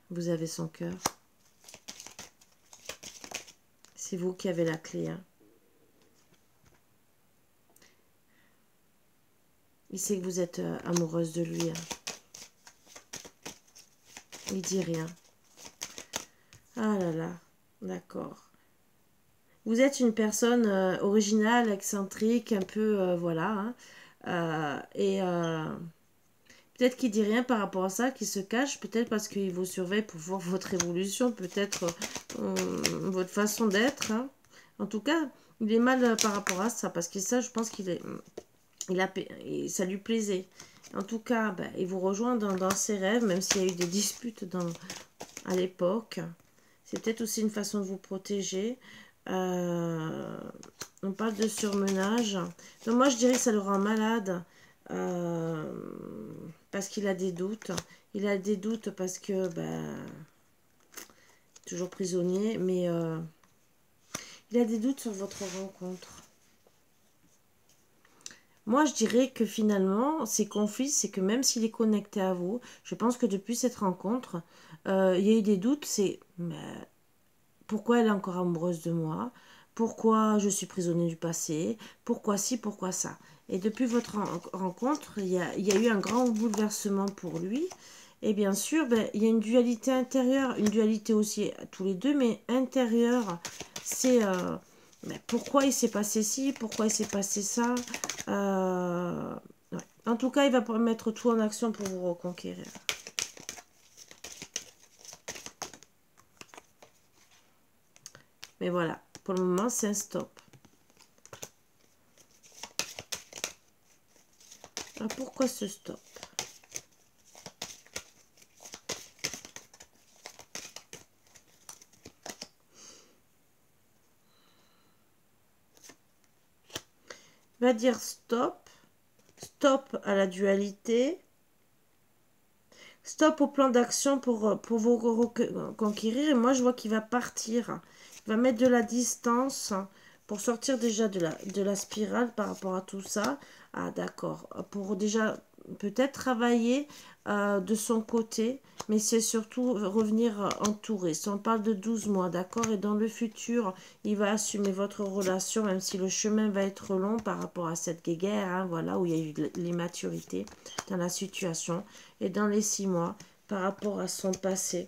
[SPEAKER 1] Vous avez son cœur. C'est vous qui avez la clé. Hein. Il sait que vous êtes amoureuse de lui. Hein. Il dit rien. Ah là là, d'accord. Vous êtes une personne originale, excentrique, un peu, voilà. Hein, peut-être qu'il dit rien par rapport à ça, qu'il se cache, peut-être parce qu'il vous surveille pour voir votre évolution, peut-être votre façon d'être. Hein. En tout cas, il est mal par rapport à ça, parce que ça, je pense qu'il est, ça lui plaisait. En tout cas, ben, il vous rejoint dans ses rêves, même s'il y a eu des disputes à l'époque. C'est peut-être aussi une façon de vous protéger. On parle de surmenage. Donc moi, je dirais que ça le rend malade. Parce qu'il a des doutes. Il a des doutes parce que, ben, toujours prisonnier, mais il a des doutes sur votre rencontre. Moi, je dirais que finalement, ces conflits, c'est que même s'il est connecté à vous, je pense que depuis cette rencontre, il y a eu des doutes, c'est pourquoi elle est encore amoureuse de moi, pourquoi je suis prisonnier du passé, pourquoi ci, pourquoi ça. Et depuis votre rencontre, il y a eu un grand bouleversement pour lui. Et bien sûr, ben, il y a une dualité intérieure, une dualité aussi tous les deux, mais intérieure, c'est ben, pourquoi il s'est passé ci, pourquoi il s'est passé ça. Ouais. En tout cas, il va mettre tout en action pour vous reconquérir. Mais voilà, pour le moment, c'est un stop. Alors, pourquoi ce stop? Va dire stop. Stop à la dualité. Stop au plan d'action pour vous reconquérir. Et moi, je vois qu'il va partir. Il va mettre de la distance pour sortir déjà de la spirale par rapport à tout ça. Ah, d'accord. Pour déjà peut-être travailler de son côté, mais c'est surtout revenir entouré. Si on parle de 12 mois, d'accord? Et dans le futur, il va assumer votre relation, même si le chemin va être long par rapport à cette guéguerre, hein, voilà, où il y a eu de l'immaturité dans la situation. Et dans les 6 mois, par rapport à son passé,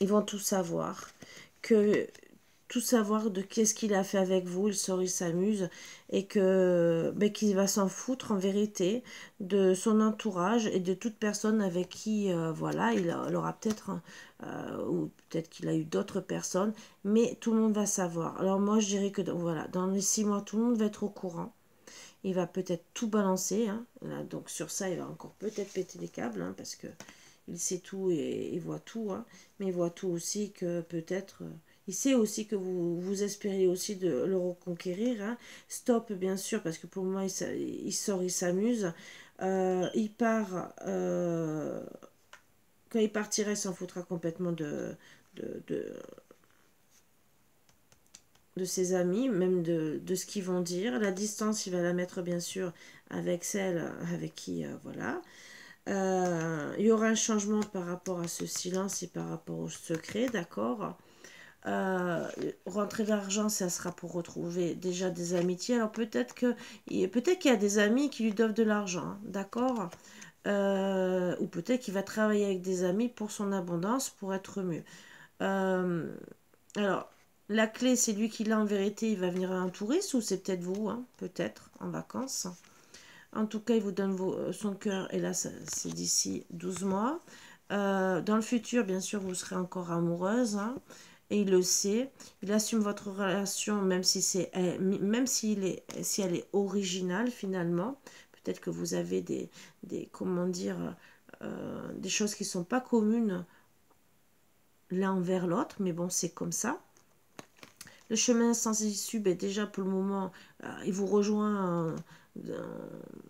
[SPEAKER 1] ils vont tout savoir. Tout savoir de qu'est-ce qu'il a fait avec vous, il sort, il s'amuse, et que ben, qu'il va s'en foutre en vérité de son entourage et de toute personne avec qui, voilà, il aura peut-être, ou peut-être qu'il a eu d'autres personnes, mais tout le monde va savoir. Alors moi, je dirais que voilà, dans les 6 mois, tout le monde va être au courant. Il va peut-être tout balancer, hein. Là, donc sur ça, il va encore peut-être péter les câbles, hein, parce que il sait tout et il voit tout, hein, mais il voit tout aussi que peut-être... il sait aussi que vous espérez aussi de le reconquérir. Hein. Stop, bien sûr, parce que pour moi, il sort, il s'amuse. Il part... quand il partira, il s'en foutra complètement de, de, de ses amis, même de ce qu'ils vont dire. La distance, il va la mettre, bien sûr, avec celle avec qui... voilà. Il y aura un changement par rapport à ce silence et par rapport au secret, d'accord. Rentrer l'argent, ça sera pour retrouver déjà des amitiés. Alors peut-être qu'il y a des amis qui lui doivent de l'argent, hein, d'accord. Ou peut-être qu'il va travailler avec des amis pour son abondance, pour être mieux. Alors, la clé, c'est lui qui l'a en vérité, il va venir en touriste ou c'est peut-être vous, hein, peut-être, en vacances. En tout cas, il vous donne son cœur et là, c'est d'ici 12 mois. Dans le futur, bien sûr, vous serez encore amoureuse, hein, et il le sait. Il assume votre relation, même si si elle est originale finalement. Peut-être que vous avez comment dire, des choses qui ne sont pas communes l'un envers l'autre, mais bon, c'est comme ça. Le chemin sans issue, ben déjà pour le moment, il vous rejoint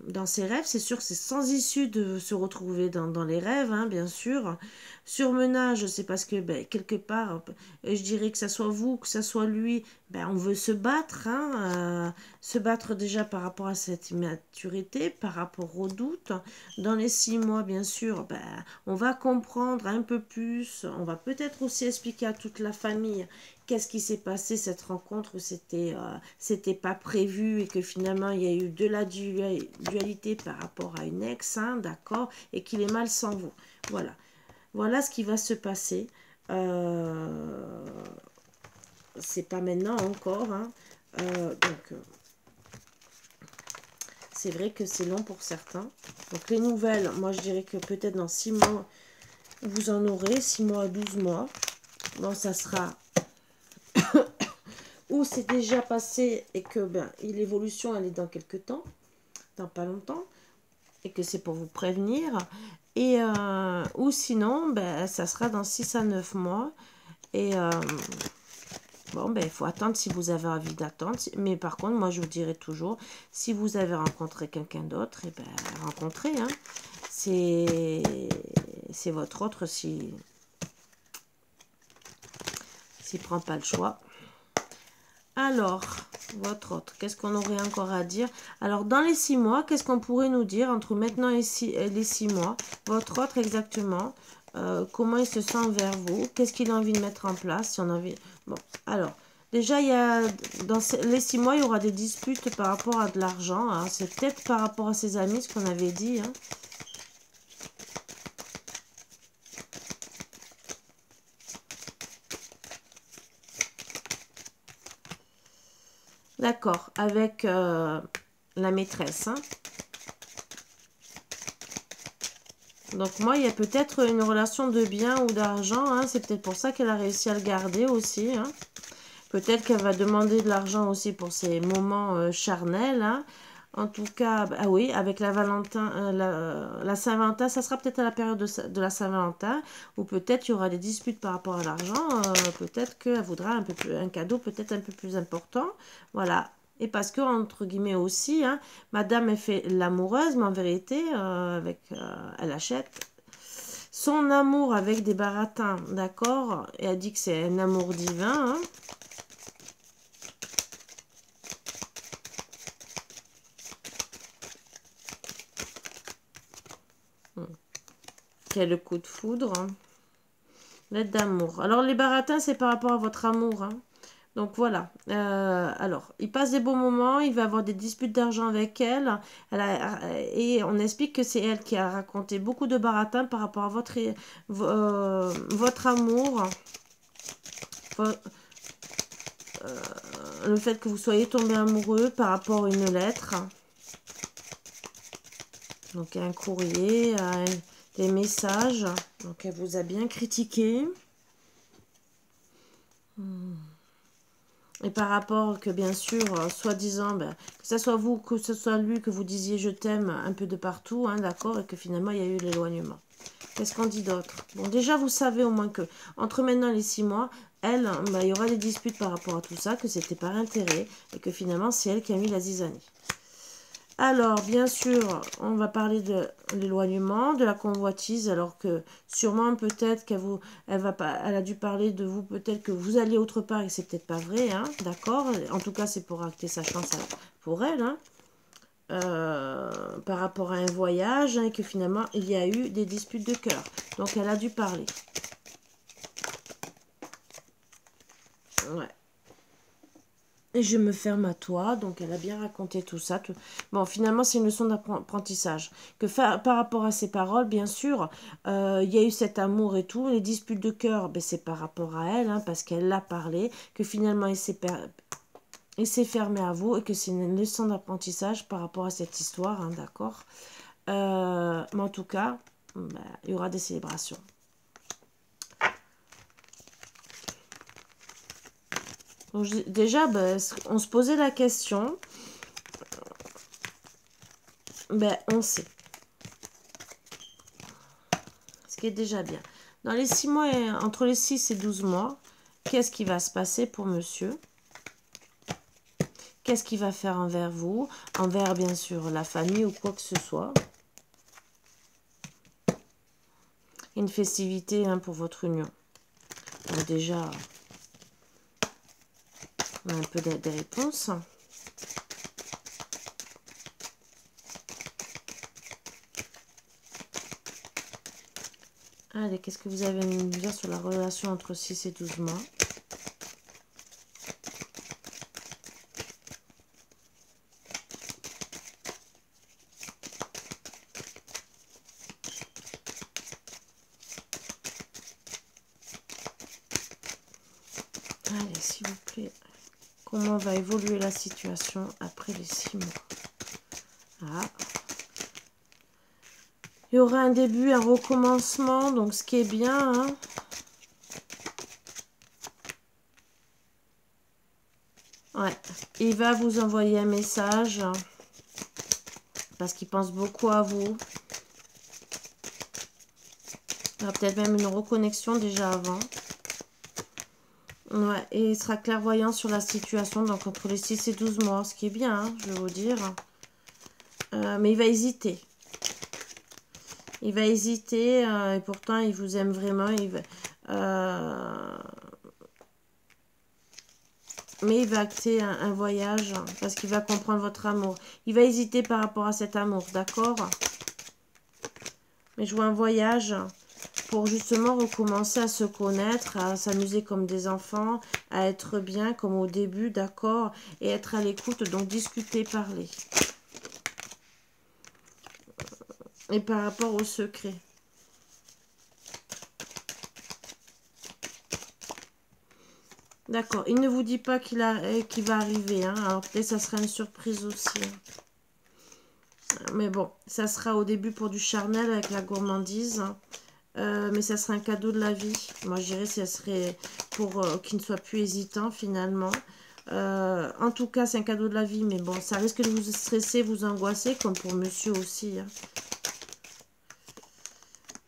[SPEAKER 1] dans ses rêves. C'est sûr que c'est sans issue de se retrouver dans les rêves, hein, bien sûr. Surmenage, c'est parce que ben, quelque part, je dirais que ça soit vous, que ça soit lui, ben, on veut se battre. Hein, se battre déjà par rapport à cette immaturité, par rapport aux doutes. Dans les 6 mois, bien sûr, ben, on va comprendre un peu plus. On va peut-être aussi expliquer à toute la famille qu'est-ce qui s'est passé, cette rencontre où c'était pas prévu et que finalement il y a eu de la dualité par rapport à une ex, hein, d'accord, et qu'il est mal sans vous. Voilà. Voilà ce qui va se passer. C'est pas maintenant encore. Hein. Donc, c'est vrai que c'est long pour certains. Donc, les nouvelles, moi, je dirais que peut-être dans 6 mois, vous en aurez. 6 mois à 12 mois. Bon, ça sera... ou c'est déjà passé et que l'évolution, elle est dans quelques temps. Dans pas longtemps. Et que c'est pour vous prévenir. Et ou sinon, ça sera dans 6 à 9 mois. Et... bon, il faut attendre si vous avez envie d'attendre. Mais par contre, moi, je vous dirais toujours, si vous avez rencontré quelqu'un d'autre, et rencontrez. Hein. C'est votre autre s'il prend pas le choix. Alors, votre autre, qu'est-ce qu'on aurait encore à dire? Alors, dans les 6 mois, qu'est-ce qu'on pourrait nous dire entre maintenant et les 6 mois? Votre autre, exactement. Comment il se sent vers vous? Qu'est-ce qu'il a envie de mettre en place? Si on a envie... Bon, alors... Déjà, dans les 6 mois, il y aura des disputes par rapport à de l'argent. Hein. C'est peut-être par rapport à ses amis, ce qu'on avait dit. Hein. D'accord, avec la maîtresse. Hein. Donc moi, il y a peut-être une relation de bien ou d'argent. Hein. C'est peut-être pour ça qu'elle a réussi à le garder aussi. Hein. Peut-être qu'elle va demander de l'argent aussi pour ses moments charnels. Hein. En tout cas, ah oui, avec la Valentin, la Saint-Valentin, ça sera peut-être à la période de la Saint-Valentin, ou peut-être il y aura des disputes par rapport à l'argent. Peut-être qu'elle voudra un cadeau peut-être un peu plus important. Voilà. Et parce que, entre guillemets aussi, hein, madame, elle fait l'amoureuse, mais en vérité, elle achète son amour avec des baratins, d'accord? Et elle dit que c'est un amour divin, hein. Quel coup de foudre. Hein. Lettre d'amour. Alors, les baratins, c'est par rapport à votre amour. Hein. Donc, voilà. Alors, il passe des bons moments. Il va avoir des disputes d'argent avec elle. Et on explique que c'est elle qui a raconté beaucoup de baratins par rapport à votre amour. Le fait que vous soyez tombé amoureux par rapport à une lettre. Donc, un courrier, des messages. Donc, elle vous a bien critiqué. Et par rapport que, bien sûr, soi-disant, que ce soit vous, que ce soit lui, que vous disiez je t'aime un peu de partout, hein, d'accord, et que finalement, il y a eu l'éloignement. Qu'est-ce qu'on dit d'autre? Bon, déjà, vous savez au moins que, entre maintenant et les 6 mois, elle, il y aura des disputes par rapport à tout ça, que c'était par intérêt, et que finalement, c'est elle qui a mis la zizanie. Alors, bien sûr, on va parler de l'éloignement, de la convoitise, alors que sûrement, peut-être elle a dû parler de vous, peut-être que vous alliez autre part et que c'est peut-être pas vrai, hein, d'accord? En tout cas, c'est pour acter sa chance pour elle, hein, par rapport à un voyage, hein, et que finalement, il y a eu des disputes de cœur. Donc, elle a dû parler. Ouais. Et je me ferme à toi. Donc, elle a bien raconté tout ça. Bon, finalement, c'est une leçon d'apprentissage. Par rapport à ses paroles, bien sûr, il y a eu cet amour et tout. Les disputes de cœur, c'est par rapport à elle, hein, parce qu'elle l'a parlé. Que finalement, il s'est fermé à vous et que c'est une leçon d'apprentissage par rapport à cette histoire, hein, d'accord. Mais en tout cas, il y aura des célébrations. Donc, déjà, on se posait la question. On sait. Ce qui est déjà bien. Dans les 6 mois, entre les 6 et 12 mois, qu'est-ce qui va se passer pour monsieur? Qu'est-ce qu'il va faire envers vous? Envers, bien sûr, la famille ou quoi que ce soit. Une festivité, hein, pour votre union. Donc déjà, on a un peu des réponses. Allez, qu'est-ce que vous avez à nous dire sur la relation entre 6 et 12 mois? s'il vous plaît, comment va évoluer la situation après les 6 mois. Ah. Il y aura un début, un recommencement, donc ce qui est bien. Hein. Ouais, il va vous envoyer un message parce qu'il pense beaucoup à vous. Il y aura peut-être même une reconnexion déjà avant. Ouais, et il sera clairvoyant sur la situation, donc entre les 6 et 12 mois, ce qui est bien, hein, je vais vous dire. Mais il va hésiter. Il va hésiter, et pourtant il vous aime vraiment. Mais il va acter un voyage parce qu'il va comprendre votre amour. Il va hésiter par rapport à cet amour, d'accord? Mais je vois un voyage pour justement recommencer à se connaître, à s'amuser comme des enfants, à être bien comme au début, d'accord? Et être à l'écoute, donc discuter, parler. Et par rapport au secret. D'accord. Il ne vous dit pas qu'il va arriver. Hein. Alors peut-être ça sera une surprise aussi. Mais bon, ça sera au début pour du charnel avec la gourmandise. Mais ça sera un cadeau de la vie. Moi, je dirais que ça serait pour qu'il ne soit plus hésitant finalement. En tout cas, c'est un cadeau de la vie. Mais bon, ça risque de vous stresser, vous angoisser, comme pour monsieur aussi.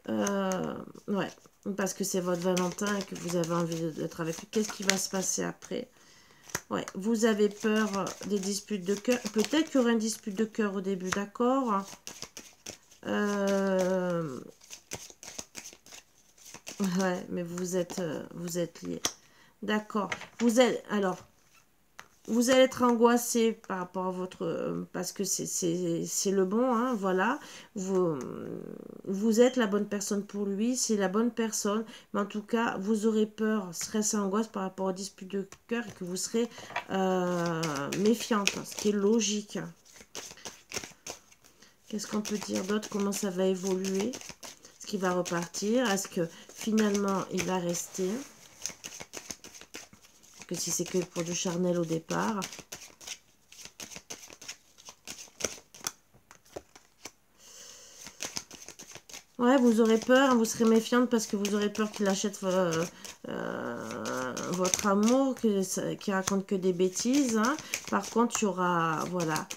[SPEAKER 1] Hein. Ouais. Parce que c'est votre Valentin et que vous avez envie d'être avec lui. Qu'est-ce qui va se passer après? Ouais, vous avez peur des disputes de cœur. Peut-être qu'il y aura une dispute de cœur au début, d'accord? Ouais, mais vous êtes liés. D'accord. Vous allez être angoissé par rapport à votre... parce que c'est le bon, hein, voilà. Vous êtes la bonne personne pour lui, c'est la bonne personne. Mais en tout cas, vous aurez peur, stress et angoisse par rapport aux disputes de cœur et que vous serez méfiante, ce qui est logique. Qu'est-ce qu'on peut dire d'autre? Comment ça va évoluer? Est-ce qu'il va repartir? Est-ce que finalement, il va rester? Que si c'est que pour du charnel au départ. Ouais, vous aurez peur, vous serez méfiante parce que vous aurez peur qu'il achète votre amour, qu'il raconte que des bêtises. Hein. Par contre, il y aura, voilà,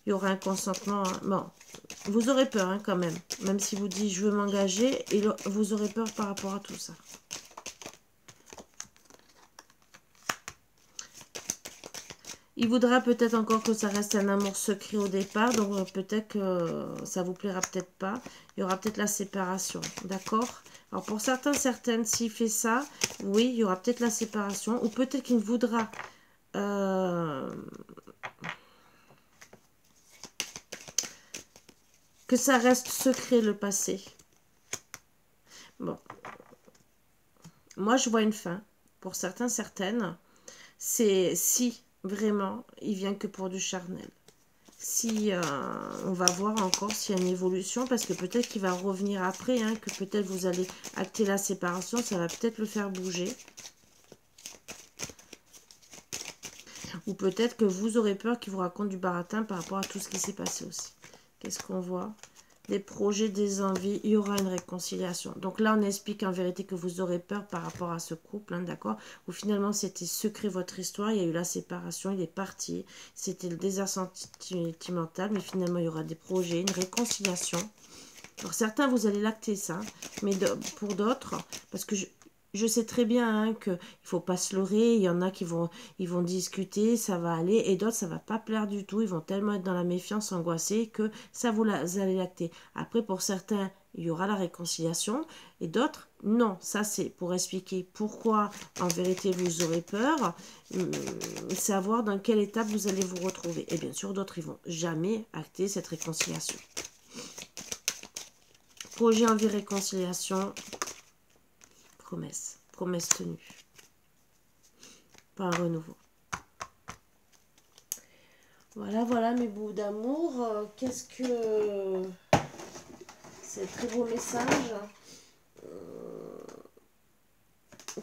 [SPEAKER 1] il y aura un consentement. Hein. Bon, vous aurez peur hein, quand même si vous dites je veux m'engager, et vous aurez peur par rapport à tout ça. Il voudra peut-être encore que ça reste un amour secret au départ, donc peut-être que ça vous plaira peut-être pas. Il y aura peut-être la séparation, d'accord? Alors pour certains, certaines, s'il fait ça, oui, il y aura peut-être la séparation, ou peut-être qu'il voudra que ça reste secret le passé. Bon, moi je vois une fin. Pour certains, certaines, c'est si vraiment il vient que pour du charnel. Si on va voir encore s'il y a une évolution, parce que peut-être qu'il va revenir après, hein, que peut-être vous allez acter la séparation, ça va peut-être le faire bouger. Ou peut-être que vous aurez peur qu'il vous raconte du baratin par rapport à tout ce qui s'est passé aussi. Qu'est-ce qu'on voit? Des projets, des envies, il y aura une réconciliation. Donc là, on explique en vérité que vous aurez peur par rapport à ce couple, hein, d'accord? Où finalement, c'était secret votre histoire, il y a eu la séparation, il est parti, c'était le désert sentimental, mais finalement, il y aura des projets, une réconciliation. Alors certains, vous allez l'acter ça, mais pour d'autres, parce que je sais très bien hein, qu'il ne faut pas se leurrer, il y en a qui vont discuter, ça va aller, et d'autres, ça va pas plaire du tout, ils vont tellement être dans la méfiance, angoissés, que ça vous allez l'acter. Après, pour certains, il y aura la réconciliation, et d'autres, non. Ça, c'est pour expliquer pourquoi, en vérité, vous aurez peur, savoir dans quelle étape vous allez vous retrouver. Et bien sûr, d'autres, ils vont jamais acter cette réconciliation. Projet, envie, réconciliation, promesse tenue. Pas un renouveau. Voilà mes bouts d'amour. Qu'est-ce que... C'est un très beau message.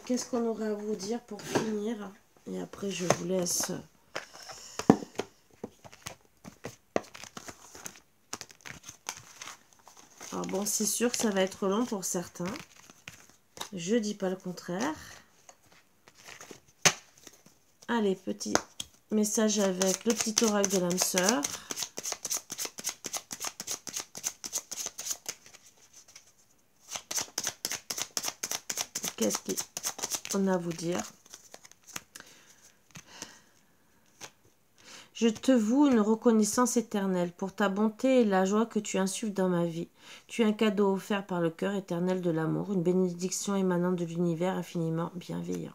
[SPEAKER 1] Qu'est-ce qu'on aurait à vous dire pour finir? Et après, je vous laisse... Alors bon, c'est sûr que ça va être long pour certains. Je dis pas le contraire. Allez, petit message avec le petit oracle de l'âme sœur. Qu'est-ce qu'on a à vous dire? Je te voue une reconnaissance éternelle pour ta bonté et la joie que tu insuffles dans ma vie. Tu es un cadeau offert par le cœur éternel de l'amour, une bénédiction émanant de l'univers infiniment bienveillant.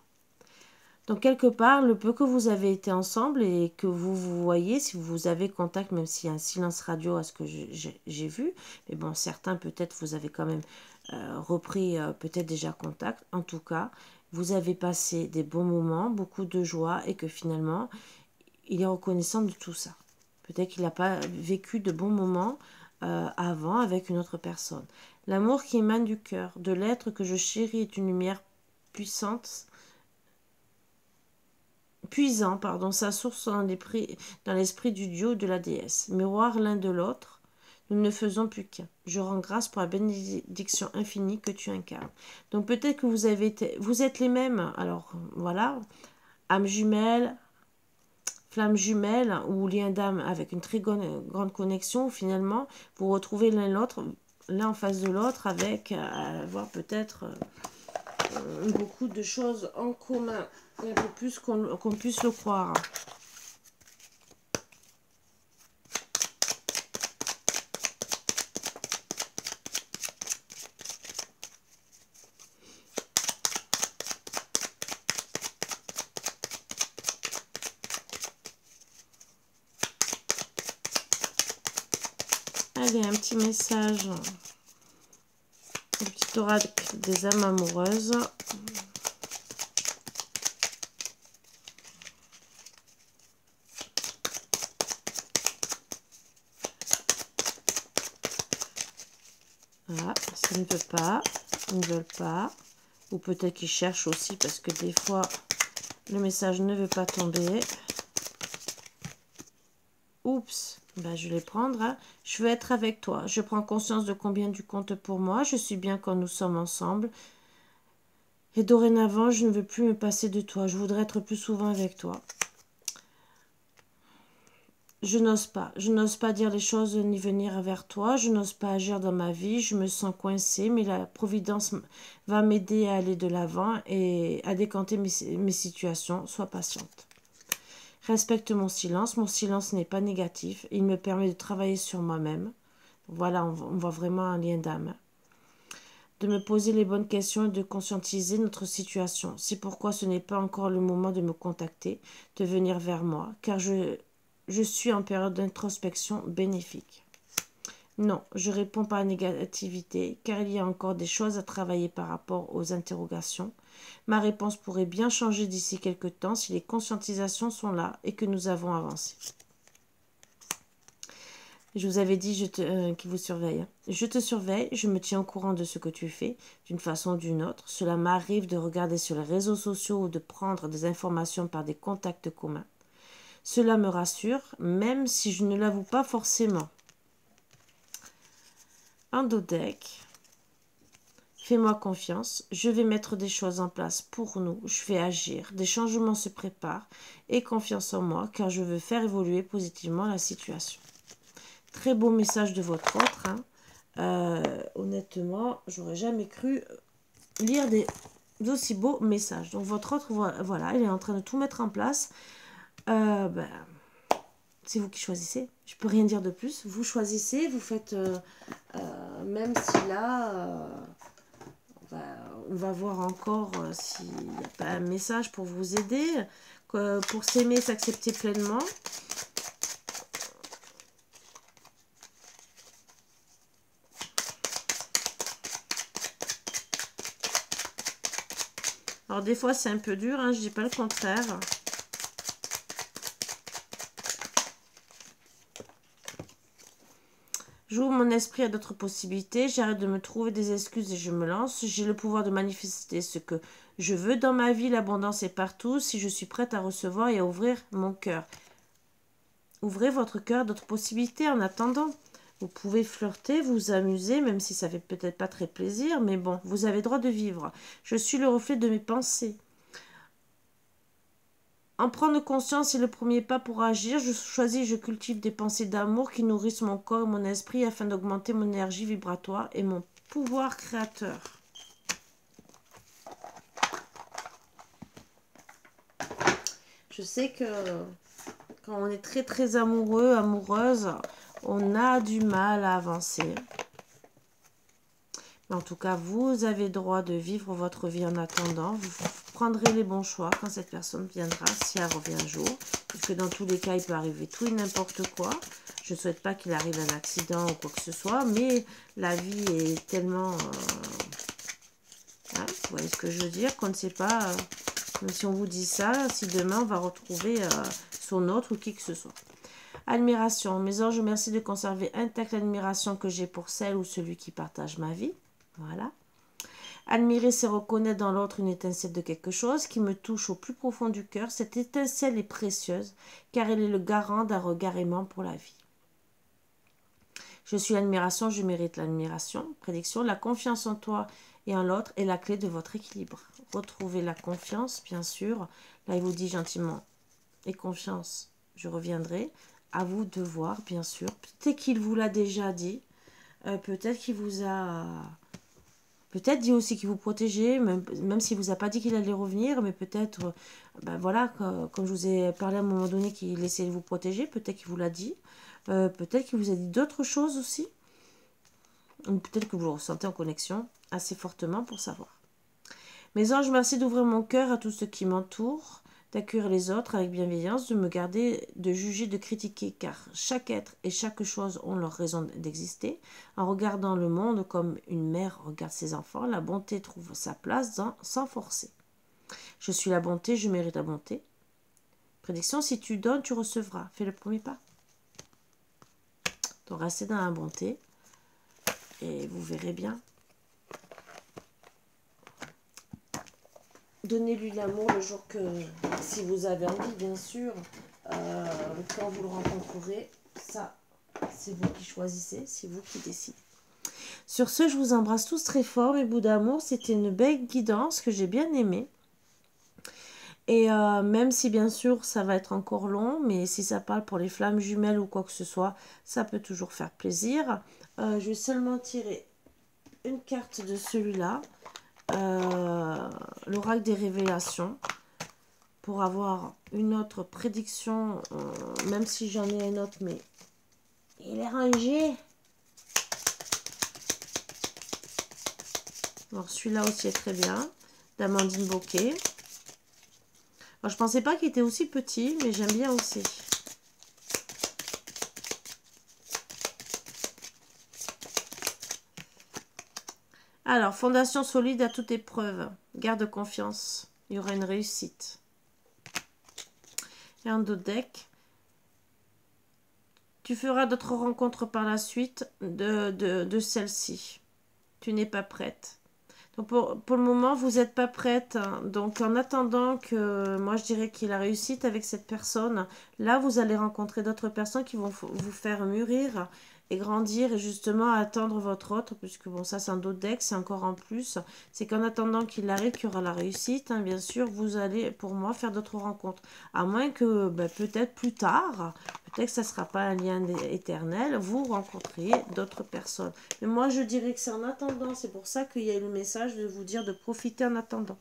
[SPEAKER 1] Donc quelque part, le peu que vous avez été ensemble et que vous vous voyez, si vous avez contact, même s'il y a un silence radio à ce que j'ai vu, mais bon, certains peut-être vous avez quand même repris peut-être déjà contact. En tout cas, vous avez passé des bons moments, beaucoup de joie et que finalement, il est reconnaissant de tout ça. Peut-être qu'il n'a pas vécu de bons moments avant avec une autre personne. L'amour qui émane du cœur, de l'être que je chéris est une lumière puissante, puisant, sa source dans l'esprit du dieu ou de la déesse. Miroir l'un de l'autre, nous ne faisons plus qu'un. Je rends grâce pour la bénédiction infinie que tu incarnes. Donc peut-être que vous êtes les mêmes. Alors voilà, âme jumelle, flamme jumelle ou lien d'âme avec une très grande connexion. Finalement, vous retrouvez l'un en face de l'autre avec avoir peut-être beaucoup de choses en commun. Un peu plus qu'on puisse le croire. Allez, un petit message. Un petit oracle des âmes amoureuses. Voilà, ça ne veut pas, ils ne veulent pas. Ou peut-être qu'ils cherchent aussi parce que des fois, le message ne veut pas tomber. Oups, ben, je vais prendre. Hein. Je veux être avec toi. Je prends conscience de combien tu comptes pour moi. Je suis bien quand nous sommes ensemble. Et dorénavant, je ne veux plus me passer de toi. Je voudrais être plus souvent avec toi. Je n'ose pas dire les choses ni venir vers toi, je n'ose pas agir dans ma vie, je me sens coincée, mais la Providence va m'aider à aller de l'avant et à décanter mes situations, sois patiente. Respecte mon silence n'est pas négatif, il me permet de travailler sur moi-même. Voilà, on voit vraiment un lien d'âme. De me poser les bonnes questions et de conscientiser notre situation. C'est pourquoi ce n'est pas encore le moment de me contacter, de venir vers moi, car je suis en période d'introspection bénéfique. Non, je réponds pas à la négativité, car il y a encore des choses à travailler par rapport aux interrogations. Ma réponse pourrait bien changer d'ici quelque temps si les conscientisations sont là et que nous avons avancé. Je vous avais dit qu'il vous surveille. Je te surveille, je me tiens au courant de ce que tu fais, d'une façon ou d'une autre. Cela m'arrive de regarder sur les réseaux sociaux ou de prendre des informations par des contacts communs. Cela me rassure, même si je ne l'avoue pas forcément. Un dos deck. Fais-moi confiance, je vais mettre des choses en place pour nous, je vais agir, des changements se préparent, et confiance en moi, car je veux faire évoluer positivement la situation. Très beau message de votre autre. Hein. Honnêtement, j'aurais jamais cru lire d'aussi beaux messages. Donc votre autre, voilà, il est en train de tout mettre en place. C'est vous qui choisissez. Je peux rien dire de plus. Vous choisissez, vous faites... même si là... on va voir encore s'il n'y a pas un message pour vous aider. Pour s'aimer, s'accepter pleinement. Alors des fois c'est un peu dur, hein, je dis pas le contraire. J'ouvre mon esprit à d'autres possibilités. J'arrête de me trouver des excuses et je me lance. J'ai le pouvoir de manifester ce que je veux dans ma vie. L'abondance est partout. Si je suis prête à recevoir et à ouvrir mon cœur. Ouvrez votre cœur à d'autres possibilités en attendant. Vous pouvez flirter, vous amuser, même si ça fait peut-être pas très plaisir. Mais bon, vous avez le droit de vivre. Je suis le reflet de mes pensées. En prendre conscience est le premier pas pour agir. Je choisis, je cultive des pensées d'amour qui nourrissent mon corps et mon esprit afin d'augmenter mon énergie vibratoire et mon pouvoir créateur. Je sais que quand on est très très amoureux, amoureuse, on a du mal à avancer. Mais en tout cas, vous avez le droit de vivre votre vie en attendant. Vous prendrez les bons choix quand cette personne viendra, si elle revient un jour. Parce que dans tous les cas, il peut arriver tout et n'importe quoi. Je ne souhaite pas qu'il arrive un accident ou quoi que ce soit. Mais la vie est tellement... hein, vous voyez ce que je veux dire? Qu'on ne sait pas... même si on vous dit ça, si demain on va retrouver son autre ou qui que ce soit. Admiration. Mes anges, merci de conserver intacte l'admiration que j'ai pour celle ou celui qui partage ma vie. Voilà. Admirer, c'est reconnaître dans l'autre une étincelle de quelque chose qui me touche au plus profond du cœur. Cette étincelle est précieuse car elle est le garant d'un regard aimant pour la vie. Je suis l'admiration, je mérite l'admiration. Prédiction, la confiance en toi et en l'autre est la clé de votre équilibre. Retrouvez la confiance, bien sûr. Là, il vous dit gentiment, et confiance, je reviendrai. À vous de voir, bien sûr. Peut-être qu'il vous l'a déjà dit. Peut-être qu'il vous a... peut-être dit aussi qu'il vous protégeait, même s'il ne vous a pas dit qu'il allait revenir, mais peut-être, ben voilà, comme je vous ai parlé à un moment donné qu'il essayait de vous protéger, peut-être qu'il vous l'a dit. Peut-être qu'il vous a dit d'autres choses aussi. Ou peut-être que vous le ressentez en connexion assez fortement pour savoir. Mes anges, merci d'ouvrir mon cœur à tout ce qui m'entoure, d'accueillir les autres avec bienveillance, de me garder, de juger, de critiquer, car chaque être et chaque chose ont leur raison d'exister. En regardant le monde comme une mère regarde ses enfants, la bonté trouve sa place sans forcer. Je suis la bonté, je mérite la bonté. Prédiction, si tu donnes, tu recevras. Fais le premier pas. Donc restez dans la bonté et vous verrez bien. Donnez-lui l'amour le jour que, si vous avez envie, bien sûr, quand vous le rencontrerez, ça, c'est vous qui choisissez, c'est vous qui décidez. Sur ce, je vous embrasse tous très fort, mes bouts d'amour. C'était une belle guidance que j'ai bien aimée. Et même si, bien sûr, ça va être encore long, mais si ça parle pour les flammes jumelles ou quoi que ce soit, ça peut toujours faire plaisir. Je vais seulement tirer une carte de celui-là. L'oracle des révélations pour avoir une autre prédiction, même si j'en ai un autre, mais il est rangé. Alors celui-là aussi est très bien, d'Amandine Bocquet. Alors, je pensais pas qu'il était aussi petit, mais j'aime bien aussi. Alors, fondation solide à toute épreuve. Garde confiance. Il y aura une réussite. Et un dos deck. Tu feras d'autres rencontres par la suite de celle-ci. Tu n'es pas prête. Donc pour le moment, vous n'êtes pas prête. Donc en attendant que, moi je dirais qu'il a réussite avec cette personne, là vous allez rencontrer d'autres personnes qui vont vous faire mûrir et grandir et justement attendre votre autre, puisque bon ça c'est un d'autre deck, c'est encore en plus. C'est qu'en attendant qu'il arrive, qu'il y aura la réussite, hein, bien sûr, vous allez pour moi faire d'autres rencontres. À moins que peut-être plus tard, peut-être que ça ne sera pas un lien éternel, vous rencontrez d'autres personnes. Mais moi, je dirais que c'est en attendant. C'est pour ça qu'il y a eu le message de vous dire de profiter en attendant.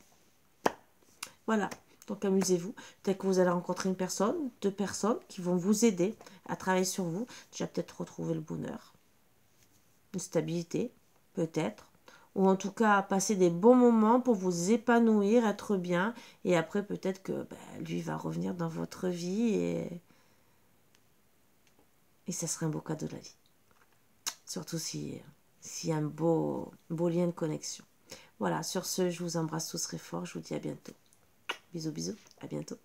[SPEAKER 1] Voilà. Donc, amusez-vous. Peut-être que vous allez rencontrer une personne, deux personnes qui vont vous aider à travailler sur vous. Déjà, peut-être retrouver le bonheur. Une stabilité, peut-être. Ou en tout cas, passer des bons moments pour vous épanouir, être bien. Et après, peut-être que lui va revenir dans votre vie et ça serait un beau cadeau de la vie. Surtout s'il y a un beau lien de connexion. Voilà, sur ce, je vous embrasse tous très fort. Je vous dis à bientôt. Bisous, bisous. À bientôt.